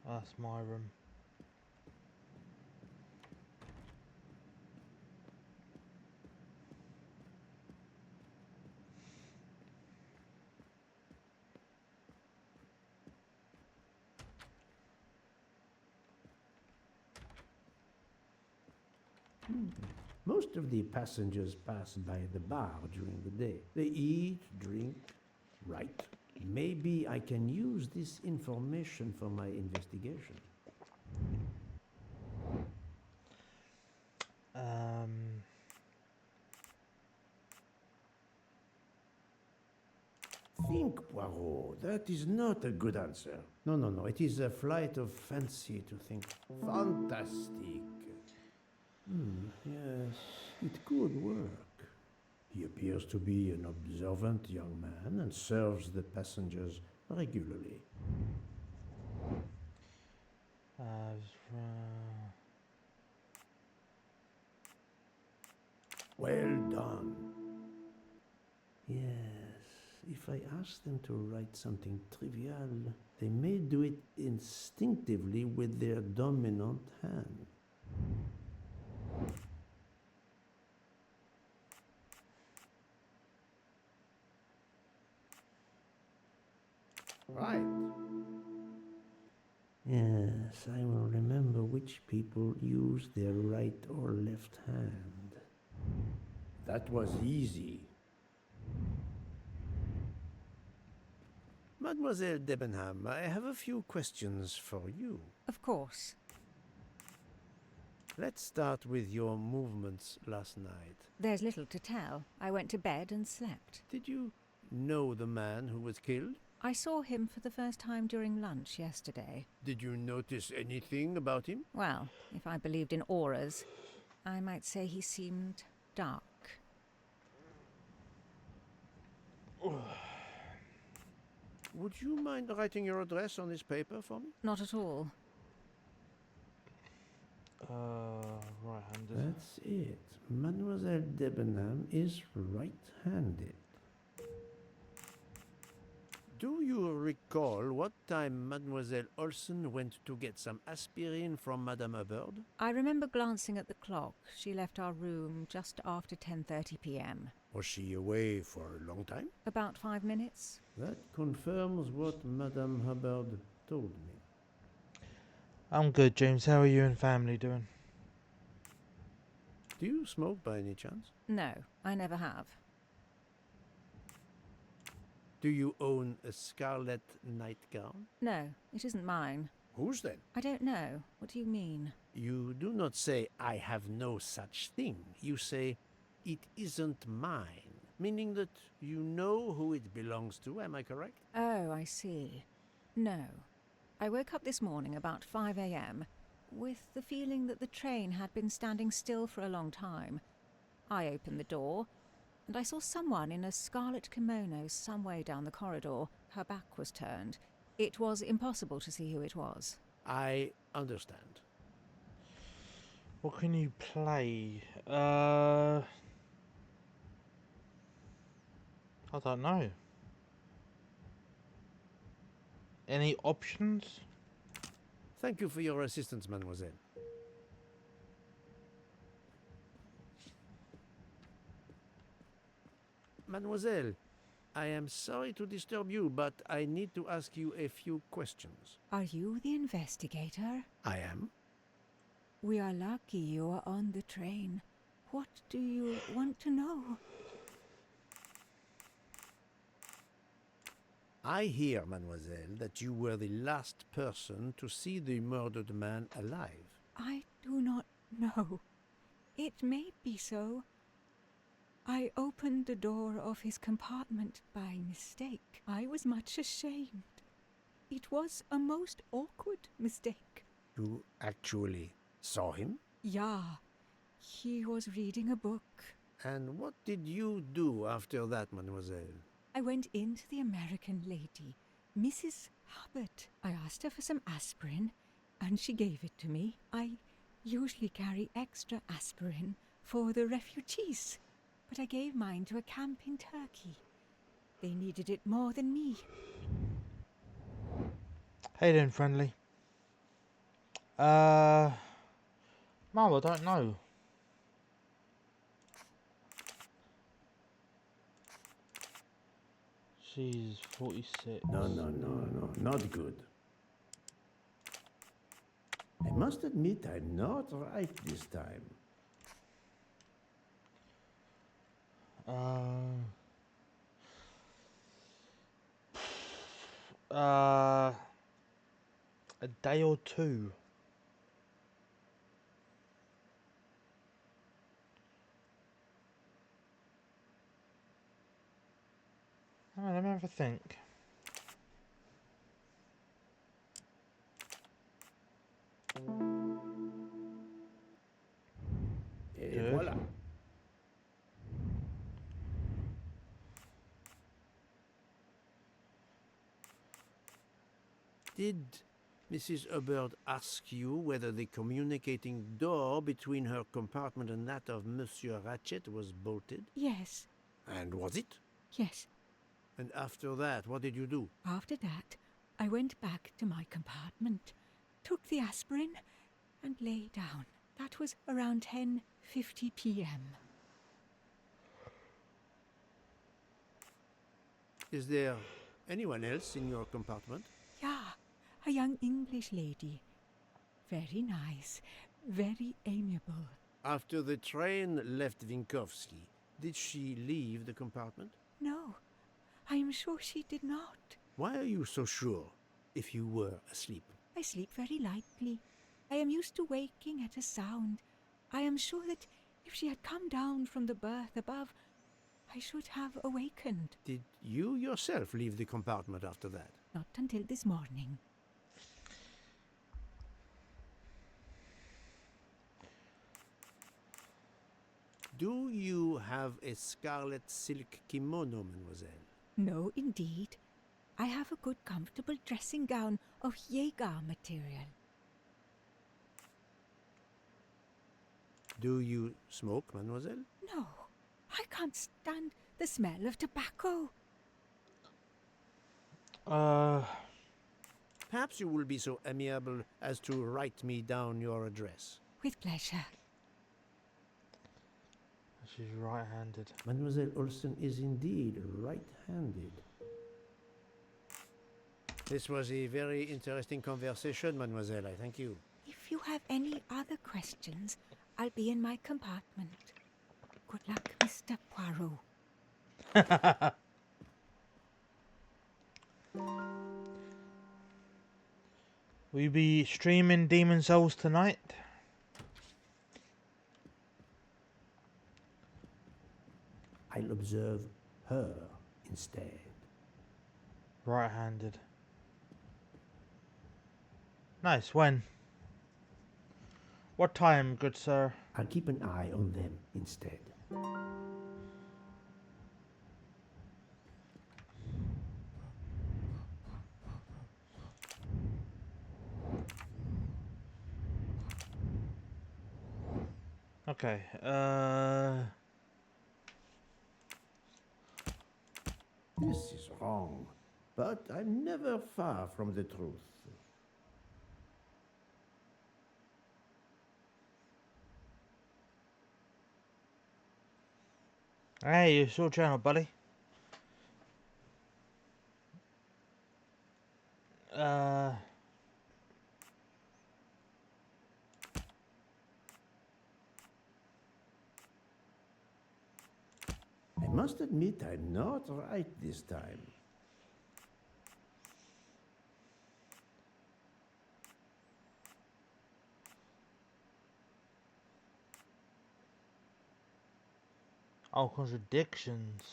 That's my room. Most of the passengers pass by the bar during the day. They eat, drink, write. Maybe I can use this information for my investigation. Think, Poirot. That is not a good answer. No. It is a flight of fancy to think. Fantastic. Yes, it could work. He appears to be an observant young man and serves the passengers regularly. Well done. Yes, if I ask them to write something trivial, they may do it instinctively with their dominant hand. Right. Yes, I will remember which people use their right or left hand. That was easy. Mademoiselle Debenham, I have a few questions for you. Of course. Let's start with your movements last night. There's little to tell. I went to bed and slept. Did you know the man who was killed? I saw him for the first time during lunch yesterday. Did you notice anything about him? Well, if I believed in auras, I might say he seemed dark. Would you mind writing your address on this paper for me? Not at all. Right-handed. That's it. Mademoiselle Debenham is right-handed. Do you recall what time Mademoiselle Olsen went to get some aspirin from Madame Hubbard? I remember glancing at the clock. She left our room just after 10:30 p.m. Was she away for a long time? About 5 minutes. That confirms what Madame Hubbard told me. I'm good, James. How are you and family doing? Do you smoke by any chance? No, I never have. Do you own a scarlet nightgown? No, it isn't mine. Whose then? I don't know. What do you mean? You do not say, I have no such thing. You say, it isn't mine, meaning that you know who it belongs to. Am I correct? Oh, I see. No. I woke up this morning about 5 a.m. with the feeling that the train had been standing still for a long time. I opened the door, and I saw someone in a scarlet kimono some way down the corridor. Her back was turned. It was impossible to see who it was. I understand. What can you play? I don't know. Any options? Thank you for your assistance, mademoiselle. Mademoiselle, I am sorry to disturb you, but I need to ask you a few questions. Are you the investigator? I am. We are lucky you are on the train. What do you want to know? I hear, mademoiselle, that you were the last person to see the murdered man alive. I do not know. It may be so. I opened the door of his compartment by mistake. I was much ashamed. It was a most awkward mistake. You actually saw him? Yeah, he was reading a book. And what did you do after that, mademoiselle? I went into the American lady, Mrs. Hubbard. I asked her for some aspirin, and she gave it to me. I usually carry extra aspirin for the refugees, but I gave mine to a camp in Turkey. They needed it more than me. Hey then, friendly. No, I don't know. She's 46. No, not good. I must admit I'm not right this time. A day or two. Oh, let me have a think. Et Good. voilà. Did Mrs. Hubbard ask you whether the communicating door between her compartment and that of Monsieur Ratchet was bolted? Yes, And was it? yes. And after that, what did you do? After that, I went back to my compartment, took the aspirin, and lay down. That was around 10:50 p.m. Is there anyone else in your compartment? Yeah, a young English lady. Very nice, very amiable. After the train left Vinkovsky, did she leave the compartment? No, I am sure she did not. Why are you so sure, if you were asleep? I sleep very lightly. I am used to waking at a sound. I am sure that if she had come down from the berth above, I should have awakened. Did you yourself leave the compartment after that? Not until this morning. Do you have a scarlet silk kimono, mademoiselle? No, indeed. I have a good comfortable dressing gown of Jaeger material. Do you smoke, mademoiselle? No, I can't stand the smell of tobacco. Perhaps you will be so amiable as to write me down your address. With pleasure. She's right-handed. Mademoiselle Olsen is indeed right-handed. This was a very interesting conversation, mademoiselle. I thank you. If you have any other questions, I'll be in my compartment. Good luck, Mr. Poirot. Will you be streaming Demon Souls tonight? I'll observe her instead. Right-handed. Nice. When? What time, good sir? I'll keep an eye on them instead. Okay. This is wrong, but I'm never far from the truth. Hey, it's your channel, buddy. Uh. I must admit I'm not right this time. Oh, contradictions.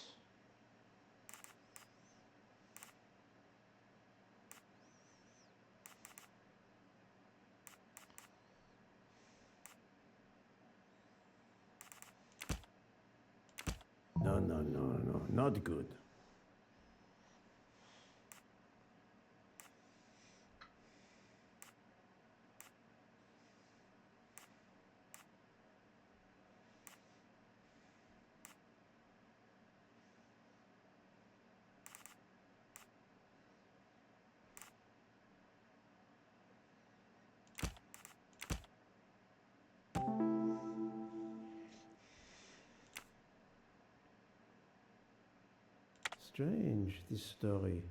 No, not good. Strange, this story.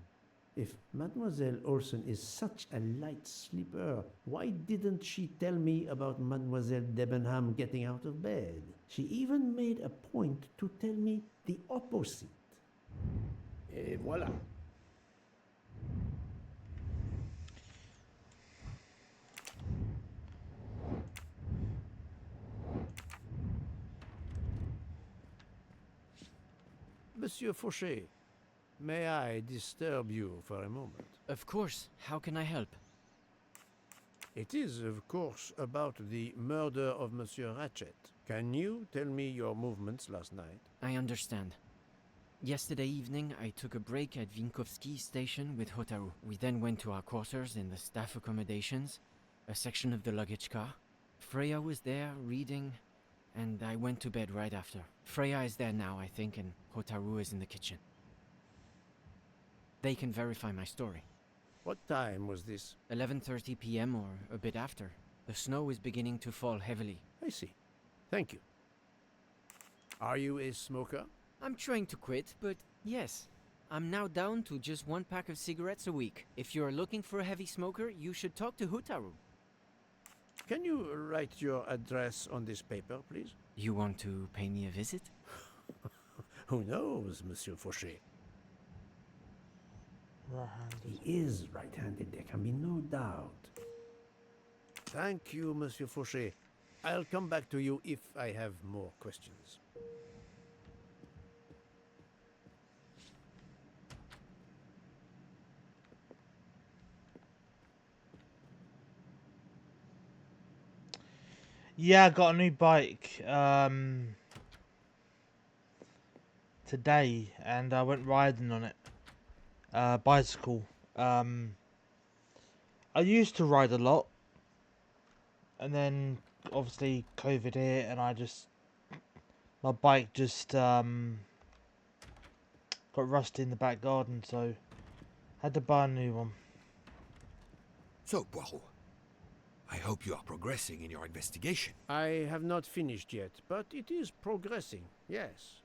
If Mademoiselle Olsen is such a light sleeper, why didn't she tell me about Mademoiselle Debenham getting out of bed? She even made a point to tell me the opposite. Et voilà. Monsieur Fauché, may I disturb you for a moment? Of course. How can I help? It is, of course, about the murder of Monsieur Ratchet. Can you tell me your movements last night? I understand. Yesterday evening, I took a break at Vinkovsky station with Hotaru. We then went to our quarters in the staff accommodations, a section of the luggage car. Freya was there, reading, and I went to bed right after. Freya is there now, I think, and Hotaru is in the kitchen. They can verify my story. What time was this? 11:30 p.m. or a bit after. The snow is beginning to fall heavily. I see. Thank you. Are you a smoker? I'm trying to quit, but yes. I'm now down to just 1 pack of cigarettes a week. If you're looking for a heavy smoker, you should talk to Hotaru. Can you write your address on this paper, please? You want to pay me a visit? Who knows, Monsieur Fauché? Right-handed. He is right-handed, there can be no doubt. Thank you, Monsieur Fauché. I'll come back to you if I have more questions. Yeah, I got a new bike today, and I went riding on it. Bicycle. I used to ride a lot, and then obviously COVID hit, and my bike just got rusty in the back garden, so had to buy a new one. So, Poirot, I hope you are progressing in your investigation. I have not finished yet, but it is progressing, yes.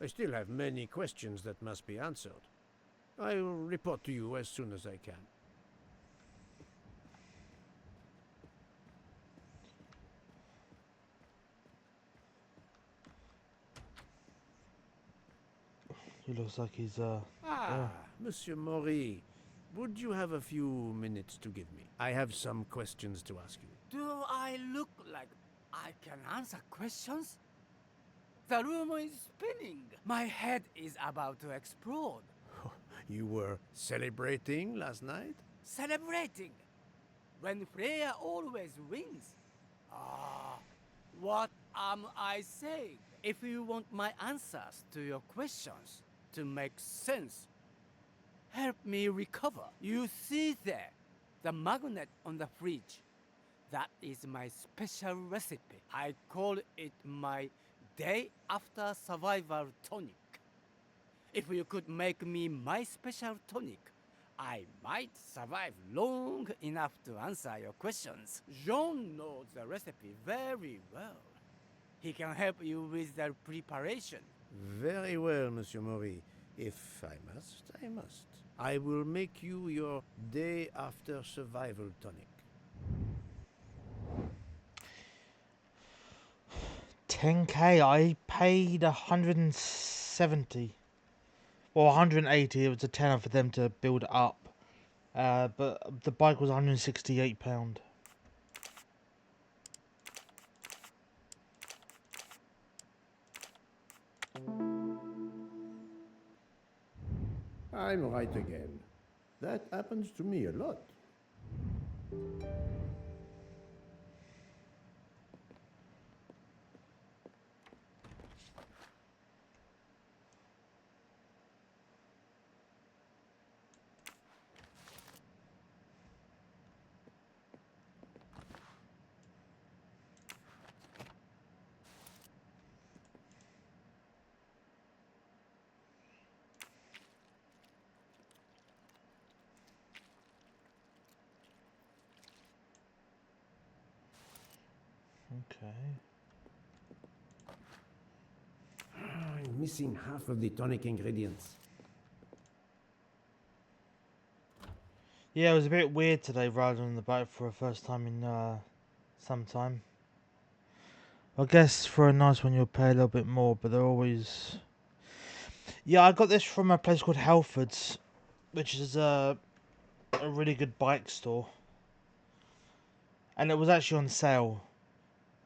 I still have many questions that must be answered. I will report to you as soon as I can. He looks like he's Monsieur Maury, would you have a few minutes to give me? I have some questions to ask you. Do I look like I can answer questions? The room is spinning. My head is about to explode. You were celebrating last night? Celebrating when Freya always wins. Ah, what am I saying? If you want my answers to your questions to make sense, help me recover. You see there, the magnet on the fridge. That is my special recipe. I call it my day after survival tonic. If you could make me my special tonic, I might survive long enough to answer your questions. Jean knows the recipe very well. He can help you with the preparation. Very well, Monsieur Maury. If I must, I must. I will make you your day after survival tonic. 10k. I paid 170. Well, 180. It was a tenner for them to build it up. But the bike was £168. I'm right again. That happens to me a lot. Okay. I'm missing half of the tonic ingredients. Yeah, it was a bit weird today riding on the bike for the first time in some time. I guess for a nice one you'll pay a little bit more, but they're always... Yeah, I got this from a place called Halford's, which is a really good bike store. And it was actually on sale,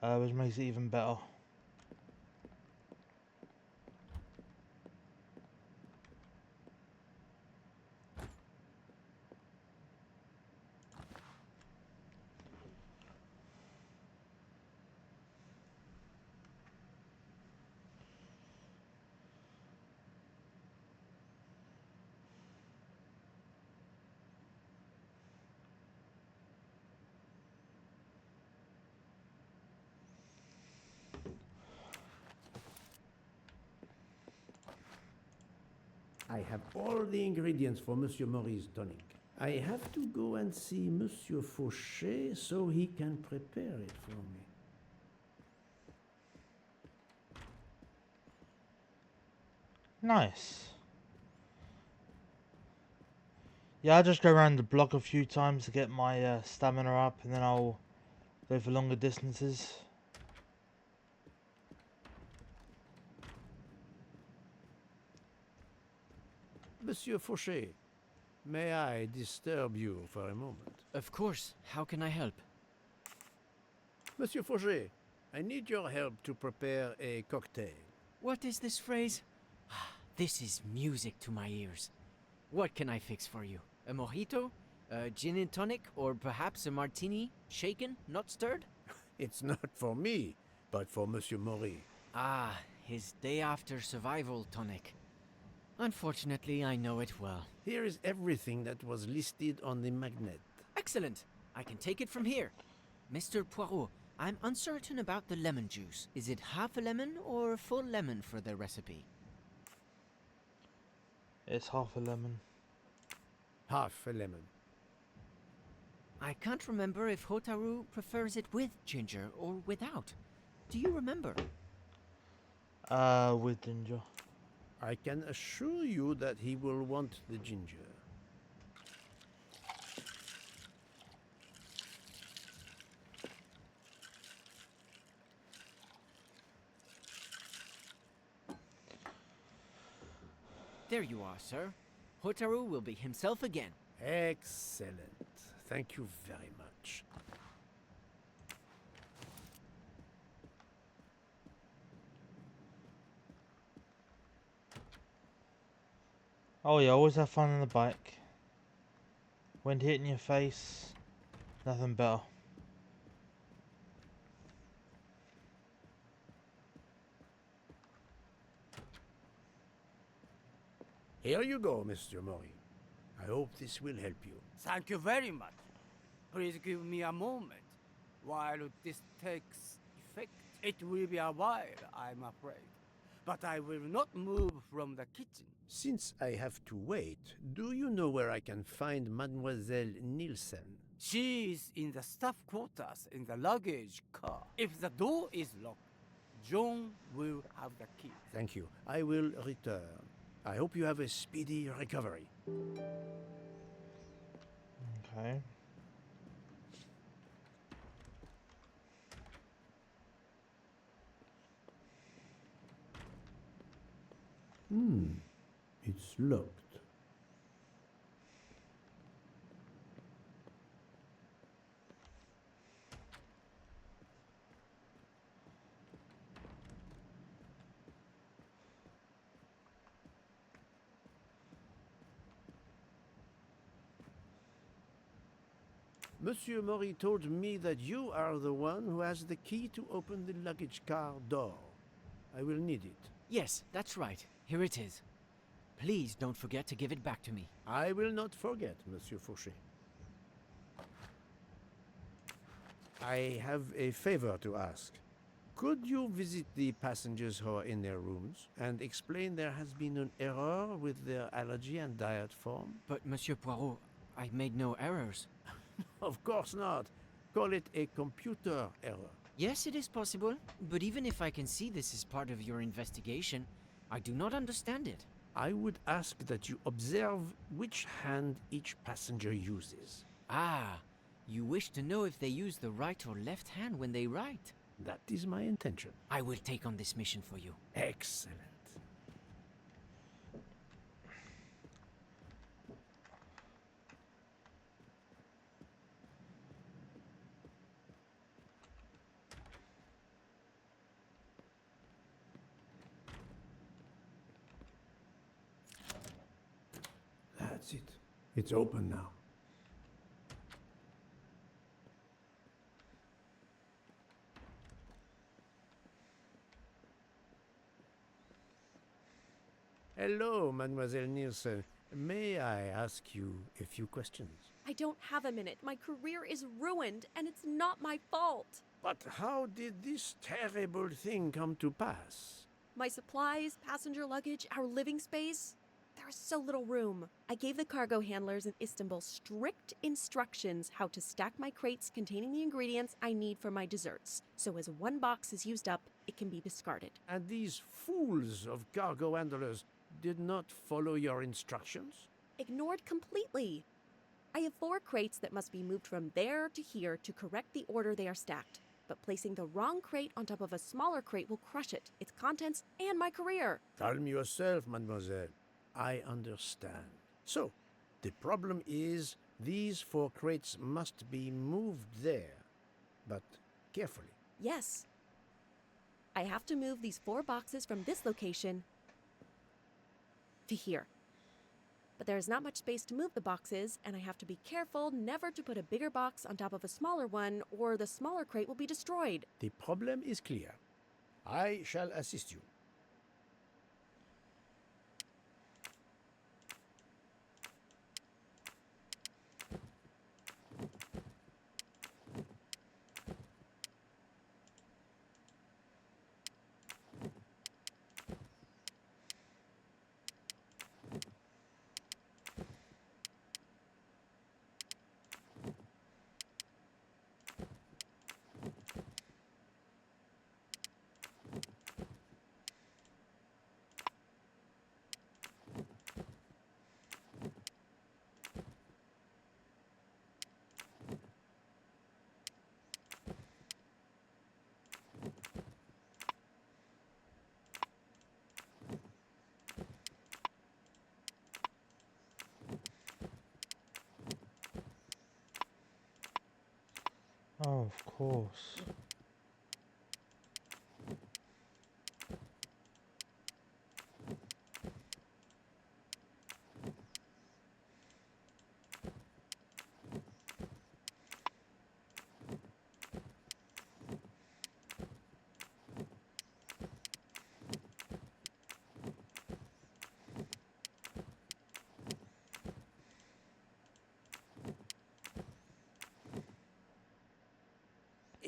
which makes it even better. I have all the ingredients for Monsieur Maury's tonic. I have to go and see Monsieur Fauché so he can prepare it for me. Nice. Yeah, I'll just go around the block a few times to get my stamina up, and then I'll go for longer distances. Monsieur Fauché, may I disturb you for a moment? Of course. How can I help? Monsieur Fauché, I need your help to prepare a cocktail. What is this phrase? This is music to my ears. What can I fix for you? A mojito? A gin and tonic? Or perhaps a martini? Shaken, not stirred? It's not for me, but for Monsieur Maury. Ah, his day after survival tonic. Unfortunately, I know it well. Here is everything that was listed on the magnet. Excellent! I can take it from here. Mr. Poirot, I'm uncertain about the lemon juice. Is it half a lemon or a full lemon for the recipe? It's half a lemon. Half a lemon. I can't remember if Hotaru prefers it with ginger or without. Do you remember? With ginger. I can assure you that he will want the ginger. There you are, sir. Hotaru will be himself again. Excellent. Thank you very much. Oh yeah, always have fun on the bike. Wind hitting your face, nothing better. Here you go, Mr. Maury. I hope this will help you. Thank you very much. Please give me a moment. While this takes effect, it will be a while, I'm afraid. But I will not move from the kitchen. Since I have to wait, do you know where I can find Mademoiselle Nielsen? She is in the staff quarters in the luggage car. If the door is locked, John will have the key. Thank you. I will return. I hope you have a speedy recovery. Okay. It's locked. Monsieur Mori told me that you are the one who has the key to open the luggage car door. I will need it. Yes, that's right. Here it is. Please don't forget to give it back to me. I will not forget, Monsieur Fauchet. I have a favor to ask. Could you visit the passengers who are in their rooms and explain there has been an error with their allergy and diet form? But, Monsieur Poirot, I made no errors. Of course not. Call it a computer error. Yes, it is possible, but even if I can see this is part of your investigation, I do not understand it. I would ask that you observe which hand each passenger uses. Ah, you wish to know if they use the right or left hand when they write? That is my intention. I will take on this mission for you. Excellent. That's it. It's open now. Hello, Mademoiselle Nielsen. May I ask you a few questions? I don't have a minute. My career is ruined, and it's not my fault. But how did this terrible thing come to pass? My supplies, passenger luggage, our living space. There is so little room. I gave the cargo handlers in Istanbul strict instructions how to stack my crates containing the ingredients I need for my desserts. So as one box is used up, it can be discarded. And these fools of cargo handlers did not follow your instructions? Ignored completely. I have 4 crates that must be moved from there to here to correct the order they are stacked. But placing the wrong crate on top of a smaller crate will crush it, its contents, and my career. Calm yourself, mademoiselle. I understand. So, the problem is these 4 crates must be moved there, but carefully. Yes. I have to move these 4 boxes from this location to here. But there is not much space to move the boxes, and I have to be careful never to put a bigger box on top of a smaller one, or the smaller crate will be destroyed. The problem is clear. I shall assist you. Oh, of course.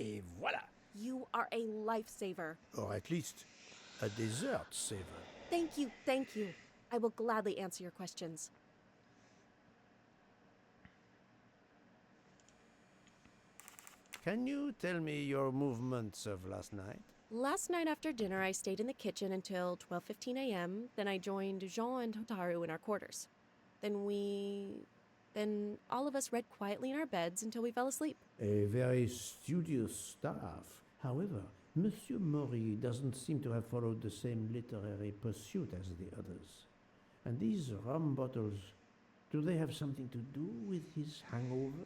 Et voilà! You are a lifesaver. Or at least a dessert saver. Thank you, thank you. I will gladly answer your questions. Can you tell me your movements of last night? Last night after dinner, I stayed in the kitchen until 12:15 a.m. Then I joined Jean and Hotaru in our quarters. Then all of us read quietly in our beds until we fell asleep. A very studious staff. However, Monsieur Mori doesn't seem to have followed the same literary pursuit as the others. And these rum bottles, do they have something to do with his hangover?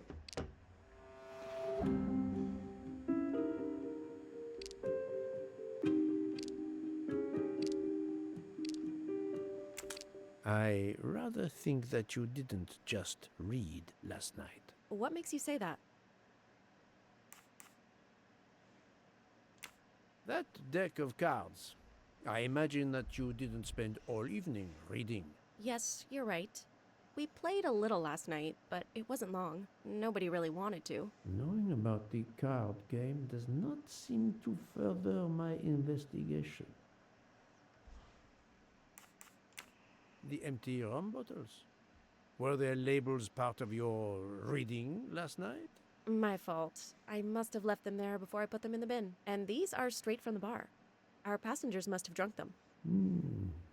I rather think that you didn't just read last night. What makes you say that? That deck of cards. I imagine that you didn't spend all evening reading. Yes, you're right. We played a little last night, but it wasn't long. Nobody really wanted to. Knowing about the card game does not seem to further my investigation. The empty rum bottles. Were their labels part of your reading last night? My fault. I must have left them there before I put them in the bin. And these are straight from the bar. Our passengers must have drunk them.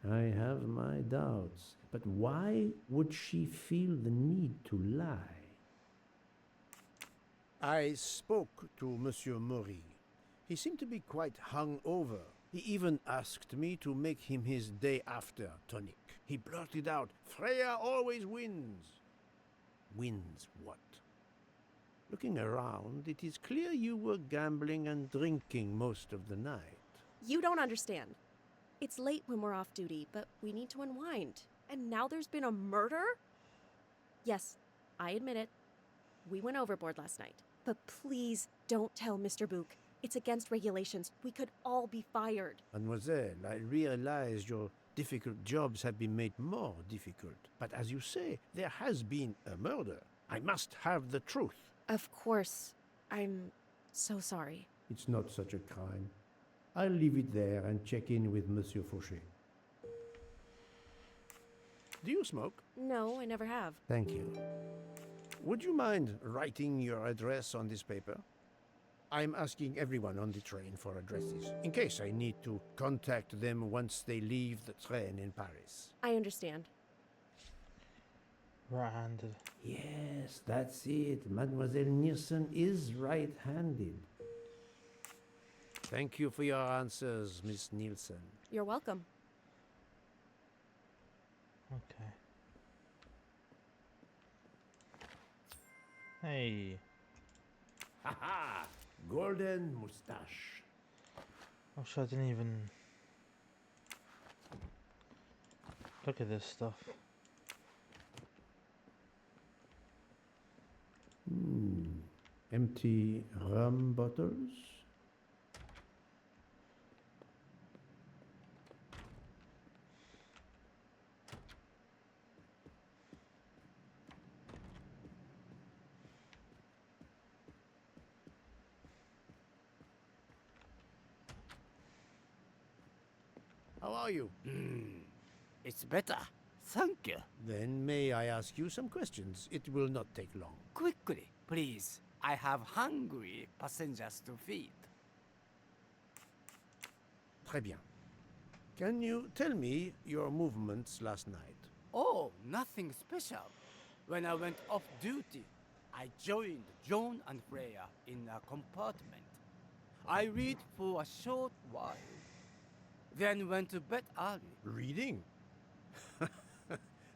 I have my doubts. But why would she feel the need to lie? I spoke to Monsieur Mori. He seemed to be quite hungover. He even asked me to make him his day after tonic. He blurted out, "Freya always wins." Wins what? Looking around, it is clear you were gambling and drinking most of the night. You don't understand. It's late when we're off duty, but we need to unwind. And now there's been a murder? Yes, I admit it. We went overboard last night. But please don't tell Mr. Book. It's against regulations. We could all be fired. Mademoiselle, I realize your difficult jobs have been made more difficult. But as you say, there has been a murder. I must have the truth. Of course. I'm so sorry. It's not such a crime. I'll leave it there and check in with Monsieur Fauché. Do you smoke? No, I never have. Thank you. Would you mind writing your address on this paper? I'm asking everyone on the train for addresses, in case I need to contact them once they leave the train in Paris. I understand. Right-handed. Yes, that's it. Mademoiselle Niersen is right-handed. Thank you for your answers, Miss Nielsen. You're welcome. Okay. Hey. Ha-ha! Golden moustache. Oh shit, I didn't even look at this stuff. Empty rum bottles? How are you? It's better. Thank you. Then may I ask you some questions? It will not take long. Quickly, please. I have hungry passengers to feed. Très bien. Can you tell me your movements last night? Oh, nothing special. When I went off duty, I joined John and Freya in a compartment. I read for a short while, then went to bed early. Reading?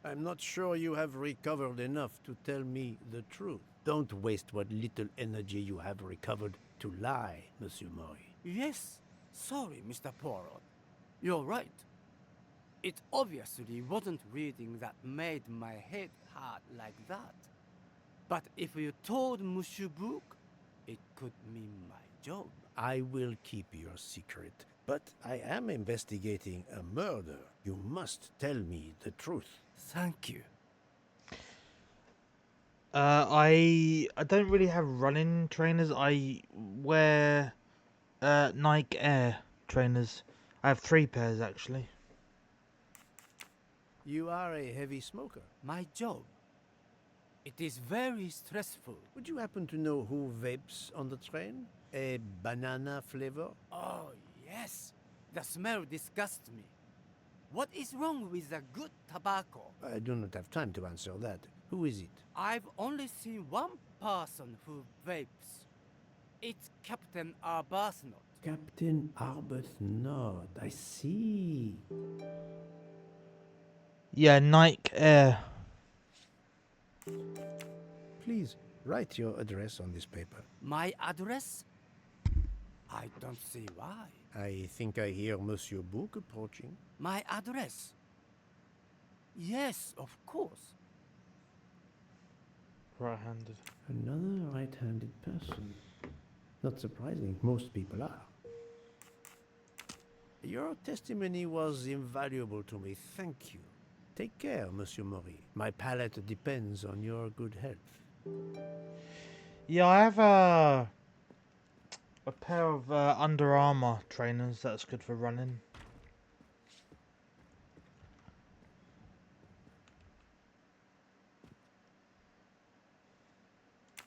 I'm not sure you have recovered enough to tell me the truth. Don't waste what little energy you have recovered to lie, Monsieur Mori. Yes, sorry, Mr. Poirot. You're right. It obviously wasn't reading that made my head hurt like that. But if you told Monsieur Book, it could mean my job. I will keep your secret, but I am investigating a murder. You must tell me the truth. Thank you. I don't really have running trainers. I wear Nike Air trainers. I have 3 pairs actually. You are a heavy smoker. My job. It is very stressful. Would you happen to know who vapes on the train? A banana flavor? Oh, yes. The smell disgusts me. What is wrong with a good tobacco? I do not have time to answer that. Who is it? I've only seen one person who vapes. It's Captain Arbuthnot. Captain Arbuthnot. I see. Yeah, Nike Air. Please write your address on this paper. My address? I don't see why. I think I hear Monsieur Book approaching. My address? Yes, of course. Right-handed. Another right-handed person. Not surprising, most people are. Your testimony was invaluable to me, thank you. Take care, Monsieur Maury. My palate depends on your good health. Yeah, I have a pair of Under Armour trainers that's good for running.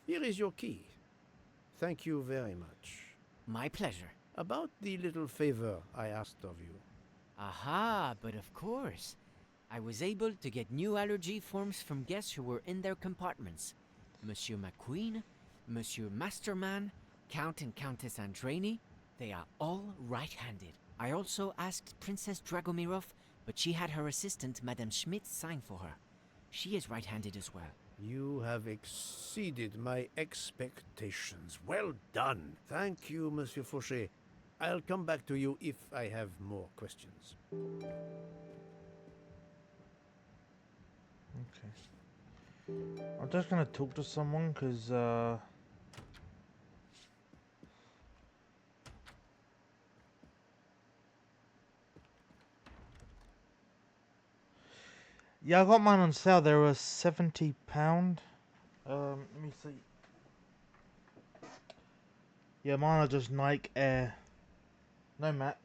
Here is your key. Thank you very much. My pleasure. About the little favor I asked of you. Aha, but of course. I was able to get new allergy forms from guests who were in their compartments. Monsieur McQueen, Monsieur Masterman, Count and Countess Andreni, they are all right-handed. I also asked Princess Dragomirov, but she had her assistant, Madame Schmidt, sign for her. She is right-handed as well. You have exceeded my expectations. Well done. Thank you, Monsieur Fauché. I'll come back to you if I have more questions. Okay. I'm just gonna talk to someone because yeah, I got mine on sale. They were £70. Let me see. Yeah, mine are just Nike Air. No Max.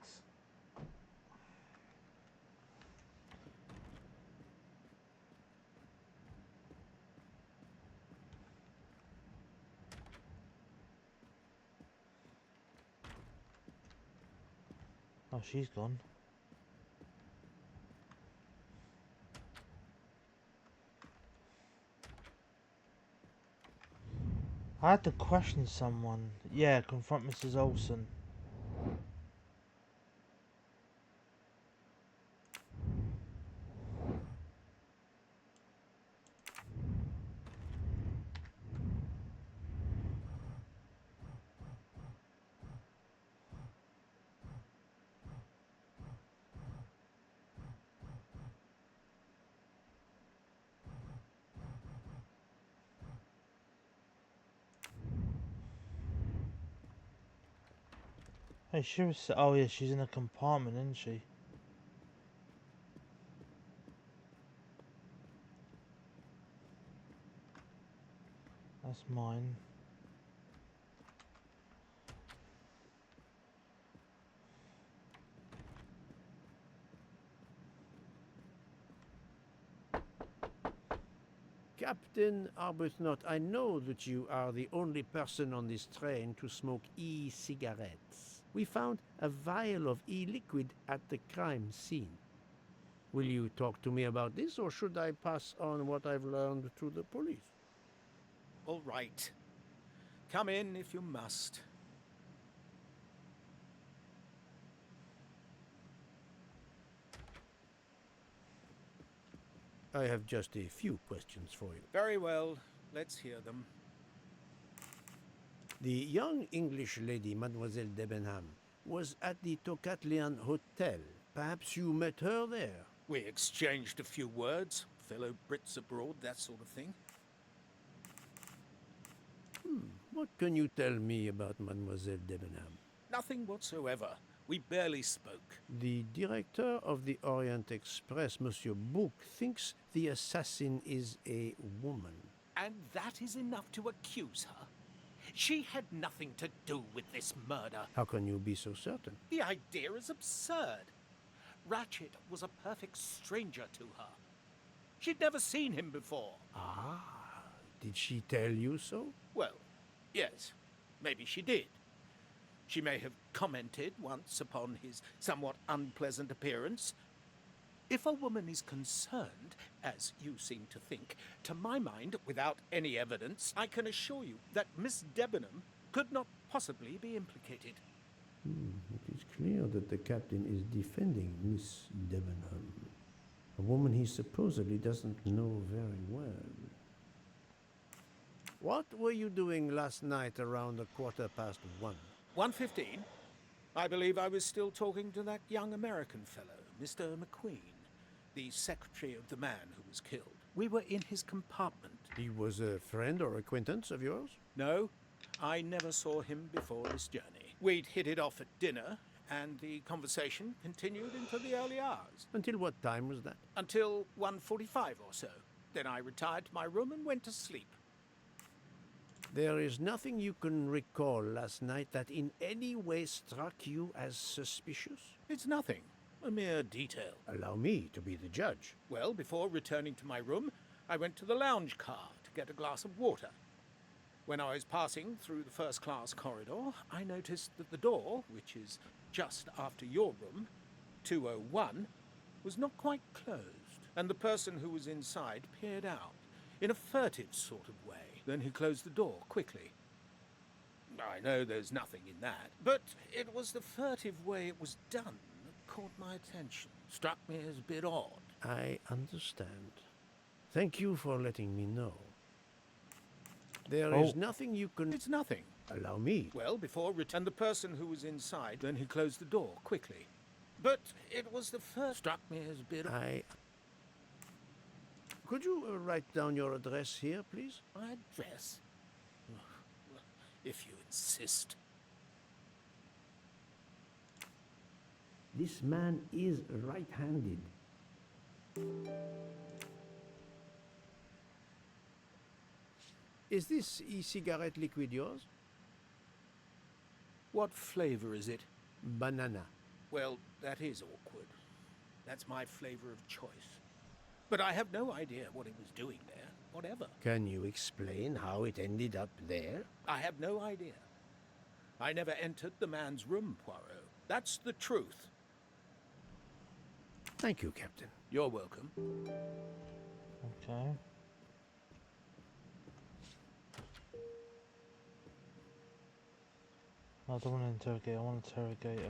Oh, she's gone. I had to question someone. Yeah, confront Mrs. Olsen. Hey, she was. Oh, yeah, she's in a compartment, isn't she? That's mine. Captain Arbuthnot, I know that you are the only person on this train to smoke e-cigarettes. We found a vial of e-liquid at the crime scene. Will you talk to me about this, or should I pass on what I've learned to the police? All right. Come in if you must. I have just a few questions for you. Very well. Let's hear them. The young English lady, Mademoiselle Debenham, was at the Tocatlian Hotel. Perhaps you met her there? We exchanged a few words. Fellow Brits abroad, that sort of thing. What can you tell me about Mademoiselle Debenham? Nothing whatsoever. We barely spoke. The director of the Orient Express, Monsieur Book, thinks the assassin is a woman. And that is enough to accuse her? She had nothing to do with this murder. How can you be so certain? The idea is absurd. Ratchet was a perfect stranger to her. She'd never seen him before. Ah, did she tell you so? Well, yes, maybe she did. She may have commented once upon his somewhat unpleasant appearance. If a woman is concerned, as you seem to think, to my mind, without any evidence, I can assure you that Miss Debenham could not possibly be implicated. It is clear that the captain is defending Miss Debenham, a woman he supposedly doesn't know very well. What were you doing last night around 1:15? 1:15? I believe I was still talking to that young American fellow, Mr. McQueen, the secretary of the man who was killed. We were in his compartment. He was a friend or acquaintance of yours? No, I never saw him before this journey. We'd hit it off at dinner, and the conversation continued into the early hours. Until what time was that? Until 1:45 or so. Then I retired to my room and went to sleep. There is nothing you can recall last night that in any way struck you as suspicious? It's nothing. A mere detail. Allow me to be the judge. Well, before returning to my room, I went to the lounge car to get a glass of water. When I was passing through the first-class corridor, I noticed that the door, which is just after your room, 201, was not quite closed, and the person who was inside peered out in a furtive sort of way. Then he closed the door quickly. I know there's nothing in that, but it was the furtive way it was done that caught my attention. Struck me as a bit odd. I understand. Thank you for letting me know. There is nothing you can... It's nothing. Allow me. Well, before and the person who was inside, then he closed the door quickly. But it was the first struck me as a bit... Could you write down your address here, please? My address? If you insist. This man is right-handed. Is this e-cigarette liquid yours? What flavor is it? Banana. Well, that is awkward. That's my flavor of choice. But I have no idea what he was doing there, whatever. Can you explain how it ended up there? I have no idea. I never entered the man's room, Poirot. That's the truth. Thank you, Captain. You're welcome. Okay. I don't want to interrogate, I want to interrogate,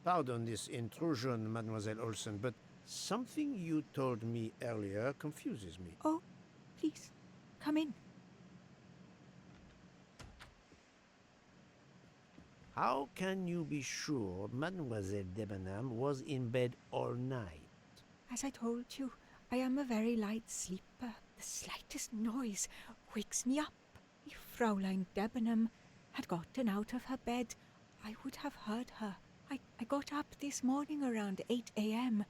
Pardon this intrusion, Mademoiselle Olsen, but something you told me earlier confuses me. Oh, please, come in. How can you be sure Mademoiselle Debenham was in bed all night? As I told you, I am a very light sleeper. The slightest noise wakes me up. If Fraulein Debenham had gotten out of her bed, I would have heard her. I got up this morning around 8 a.m.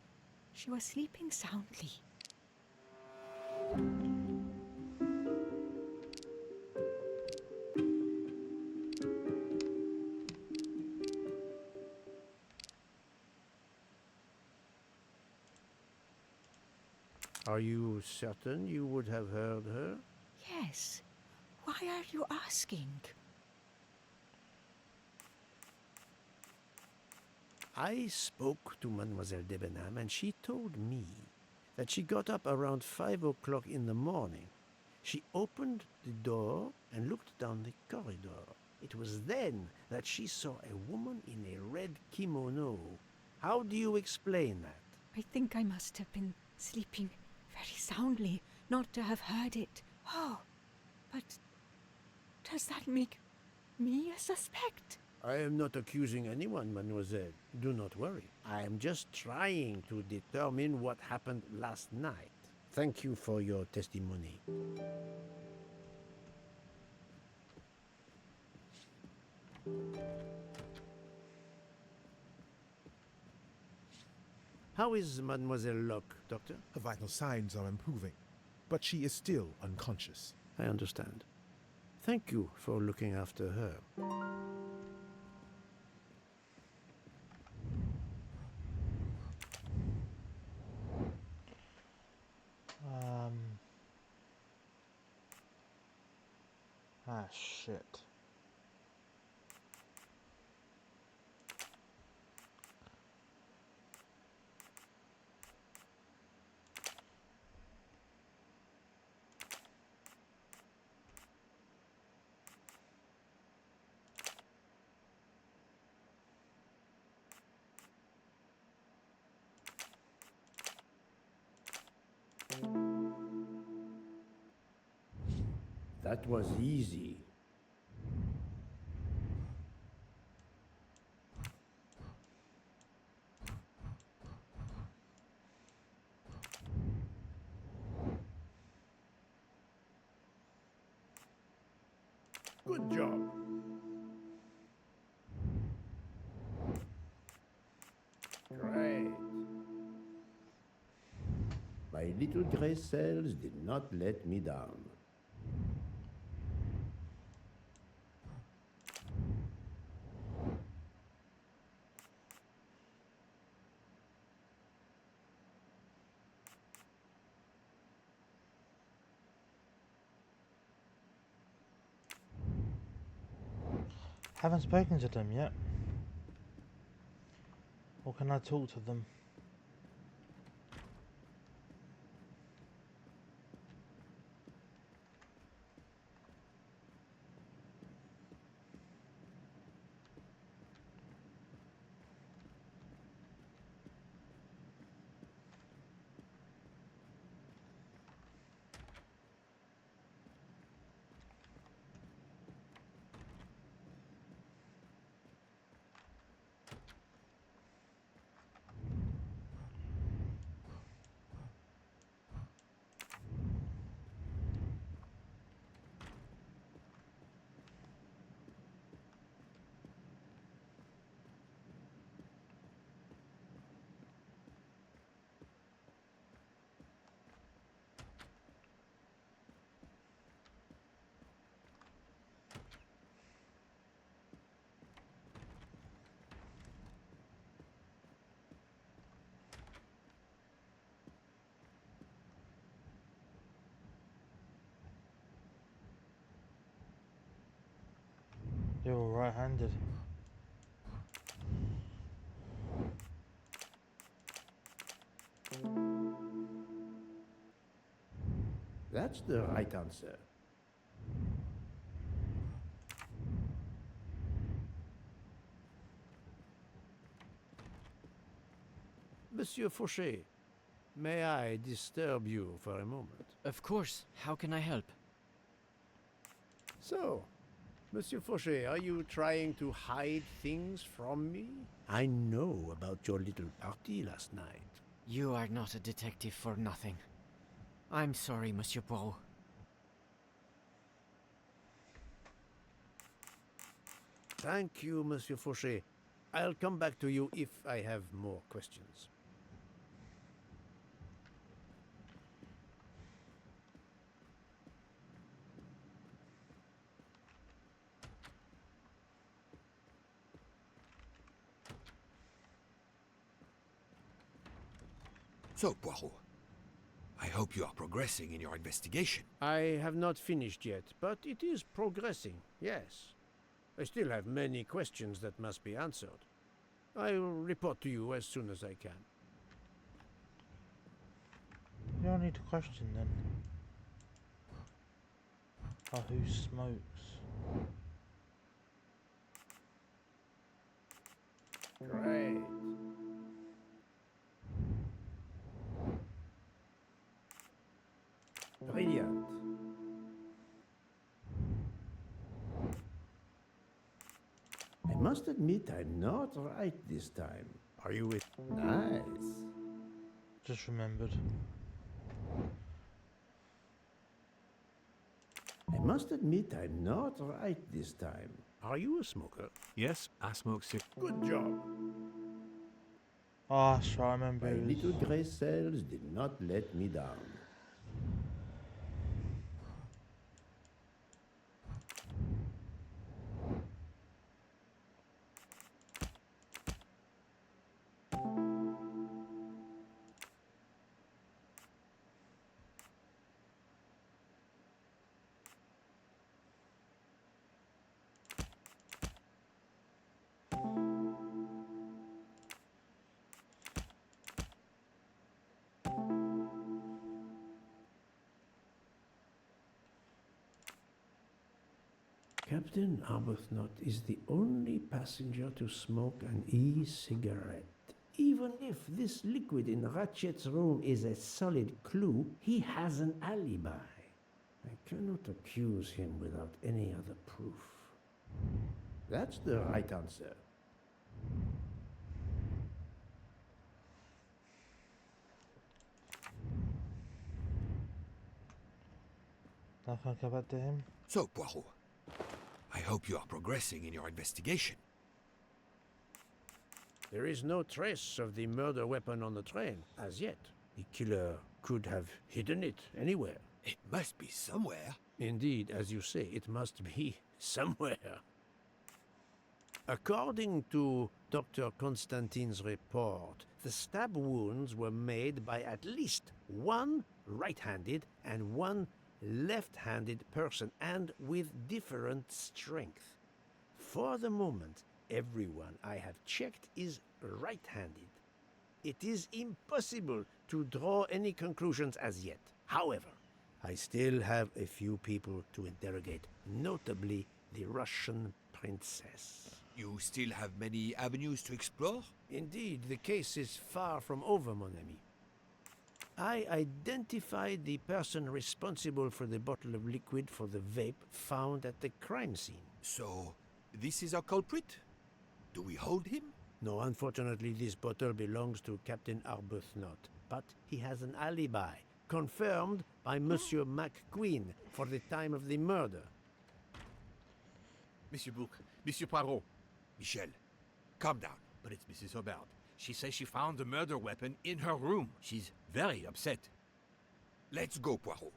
She was sleeping soundly. Are you certain you would have heard her? Yes. Why are you asking? I spoke to Mademoiselle Debenham, and she told me that she got up around 5 o'clock in the morning. She opened the door and looked down the corridor. It was then that she saw a woman in a red kimono. How do you explain that? I think I must have been sleeping very soundly not to have heard it. Oh, but does that make me a suspect? I am not accusing anyone, mademoiselle. Do not worry. I am just trying to determine what happened last night. Thank you for your testimony. How is Mademoiselle Locke, Doctor? Her vital signs are improving, but she is still unconscious. I understand. Thank you for looking after her. Ah, shit. That was easy. Good job. Great. My little gray cells did not let me down. Haven't spoken to them yet. Or can I talk to them? They're all right-handed. That's the right answer. Monsieur Fauché, may I disturb you for a moment? Of course. How can I help? So, Monsieur Fauché, are you trying to hide things from me? I know about your little party last night. You are not a detective for nothing. I'm sorry, Monsieur Poirot. Thank you, Monsieur Fauché. I'll come back to you if I have more questions. So, Poirot, I hope you are progressing in your investigation. I have not finished yet, but it is progressing, yes. I still have many questions that must be answered. I'll report to you as soon as I can. You don't need a question then. Oh, who smokes? Great. Brilliant. I must admit I'm not right this time. Are you with? Nice. Just remembered. I must admit I'm not right this time. Are you a smoker? Yes, I smoke cigarettes. Good job. Oh, that's right, I remember My it little was... grey cells did not let me down. Captain Arbuthnot is the only passenger to smoke an e-cigarette. Even if this liquid in Ratchet's room is a solid clue, he has an alibi. I cannot accuse him without any other proof. That's the right answer. Now can I go back to him? So, Poirot, I hope you are progressing in your investigation. There is no trace of the murder weapon on the train, as yet. The killer could have hidden it anywhere. It must be somewhere. Indeed, as you say, it must be somewhere. According to Dr. Constantine's report, the stab wounds were made by at least one right-handed and one left-handed person, and with different strength. For the moment, everyone I have checked is right-handed. It is impossible to draw any conclusions as yet. However, I still have a few people to interrogate, notably the Russian princess. You still have many avenues to explore? Indeed, the case is far from over, mon ami. I identified the person responsible for the bottle of liquid for the vape found at the crime scene. So, this is our culprit? Do we hold him? No, unfortunately, this bottle belongs to Captain Arbuthnot, but he has an alibi, confirmed by Monsieur McQueen for the time of the murder. Monsieur Bouc, Monsieur Poirot. Michel, calm down. But it's Mrs. Hubbard. She says she found the murder weapon in her room. She's very upset. Let's go, Poirot.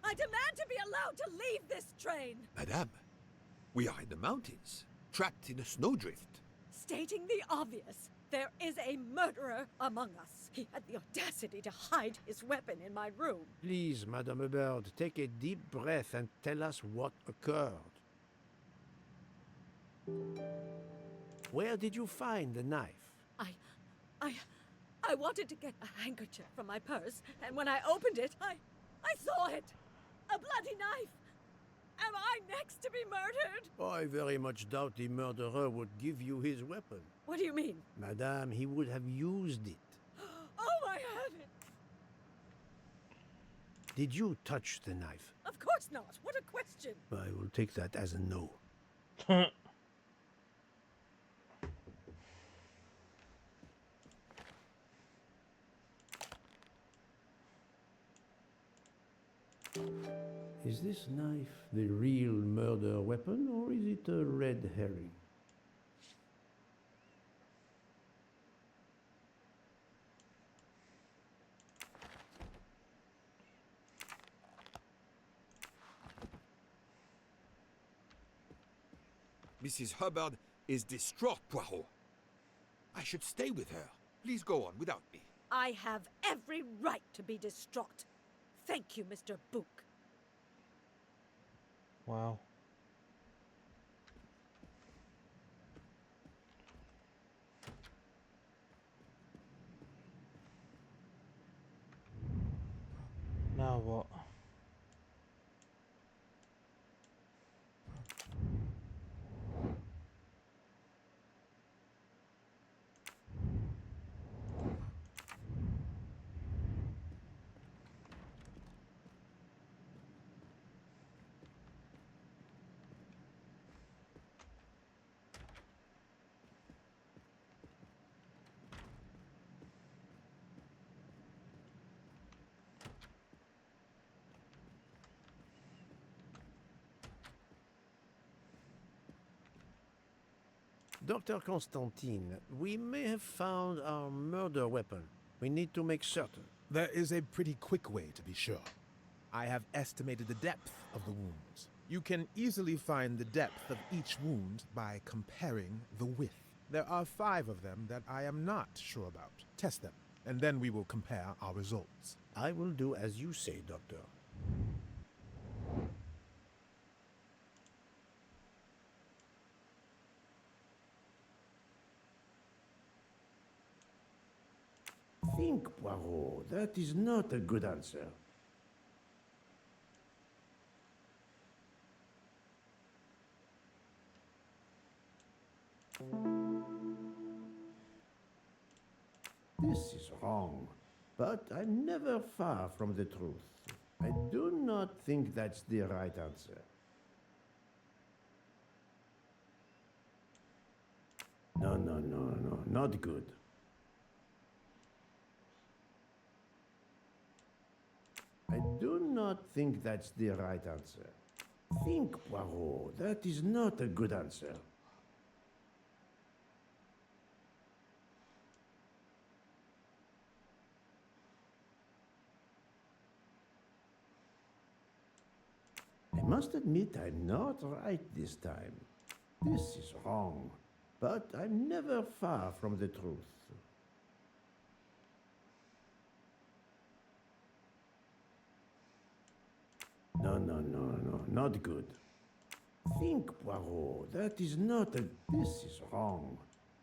I demand to be allowed to leave this train! Madame, we are in the mountains, trapped in a snowdrift. Stating the obvious, there is a murderer among us. He had the audacity to hide his weapon in my room. Please, Madame Hubbard, take a deep breath and tell us what occurred. Where did you find the knife? I wanted to get a handkerchief from my purse, and when I opened it, I saw it! A bloody knife! Am I next to be murdered? I very much doubt the murderer would give you his weapon. What do you mean? Madame, he would have used it. Oh, I had it! Did you touch the knife? Of course not! What a question! I will take that as a no. Is this knife the real murder weapon, or is it a red herring? Mrs. Hubbard is distraught, Poirot. I should stay with her. Please go on without me. I have every right to be distraught. Thank you, Mr. Book. Wow. Now what? Dr. Constantine, we may have found our murder weapon. We need to make certain. There is a pretty quick way to be sure. I have estimated the depth of the wounds. You can easily find the depth of each wound by comparing the width. There are 5 of them that I am not sure about. Test them, and then we will compare our results. I will do as you say, Doctor. Think, Poirot. That is not a good answer. This is wrong, but I'm never far from the truth. I do not think that's the right answer. No, not good. I do not think that's the right answer. Think, Poirot. That is not a good answer. I must admit I'm not right this time. This is wrong, but I'm never far from the truth. No, not good. Think, Poirot. That is not a... This is wrong,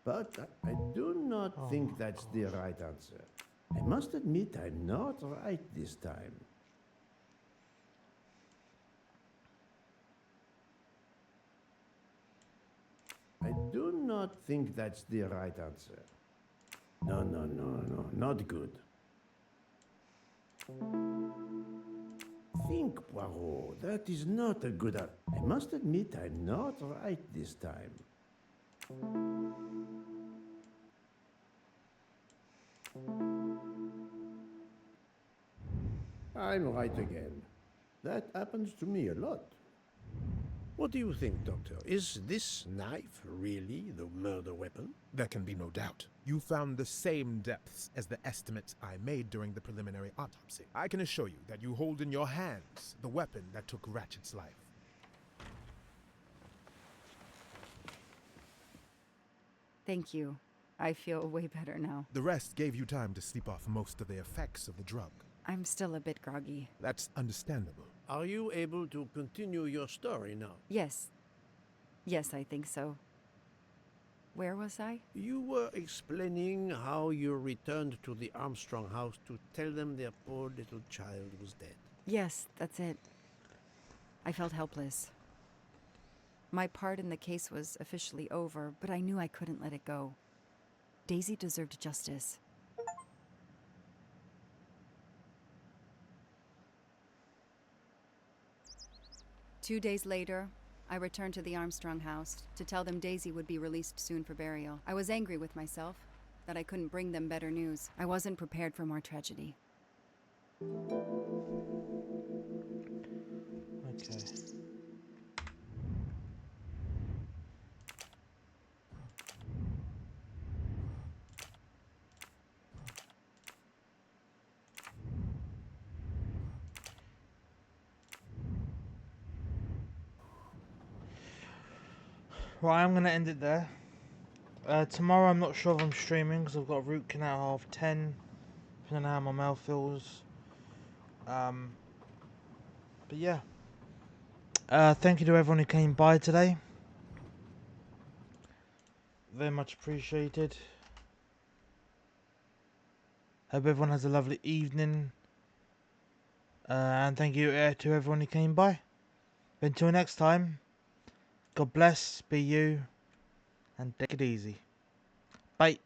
but I do not think that's the right answer. I must admit I'm not right this time. I do not think that's the right answer. No, not good. Think, Poirot. That is not a good... I must admit I'm not right this time. I'm right again. That happens to me a lot. What do you think, Doctor? Is this knife really the murder weapon? There can be no doubt. You found the same depths as the estimates I made during the preliminary autopsy. I can assure you that you hold in your hands the weapon that took Ratchet's life. Thank you. I feel way better now. The rest gave you time to sleep off most of the effects of the drug. I'm still a bit groggy. That's understandable. Are you able to continue your story now? Yes. Yes, I think so. Where was I? You were explaining how you returned to the Armstrong house to tell them their poor little child was dead. Yes, that's it. I felt helpless. My part in the case was officially over, but I knew I couldn't let it go. Daisy deserved justice. Two days later, I returned to the Armstrong house to tell them Daisy would be released soon for burial. I was angry with myself that I couldn't bring them better news. I wasn't prepared for more tragedy. Okay. Right, I'm going to end it there. Tomorrow I'm not sure if I'm streaming because I've got a root canal at 10, depending on how my mouth feels. But yeah, Thank you to everyone who came by today. Very much appreciated. Hope everyone has a lovely evening. And thank you to everyone who came by. Until next time, God bless, be you, and take it easy. Bye.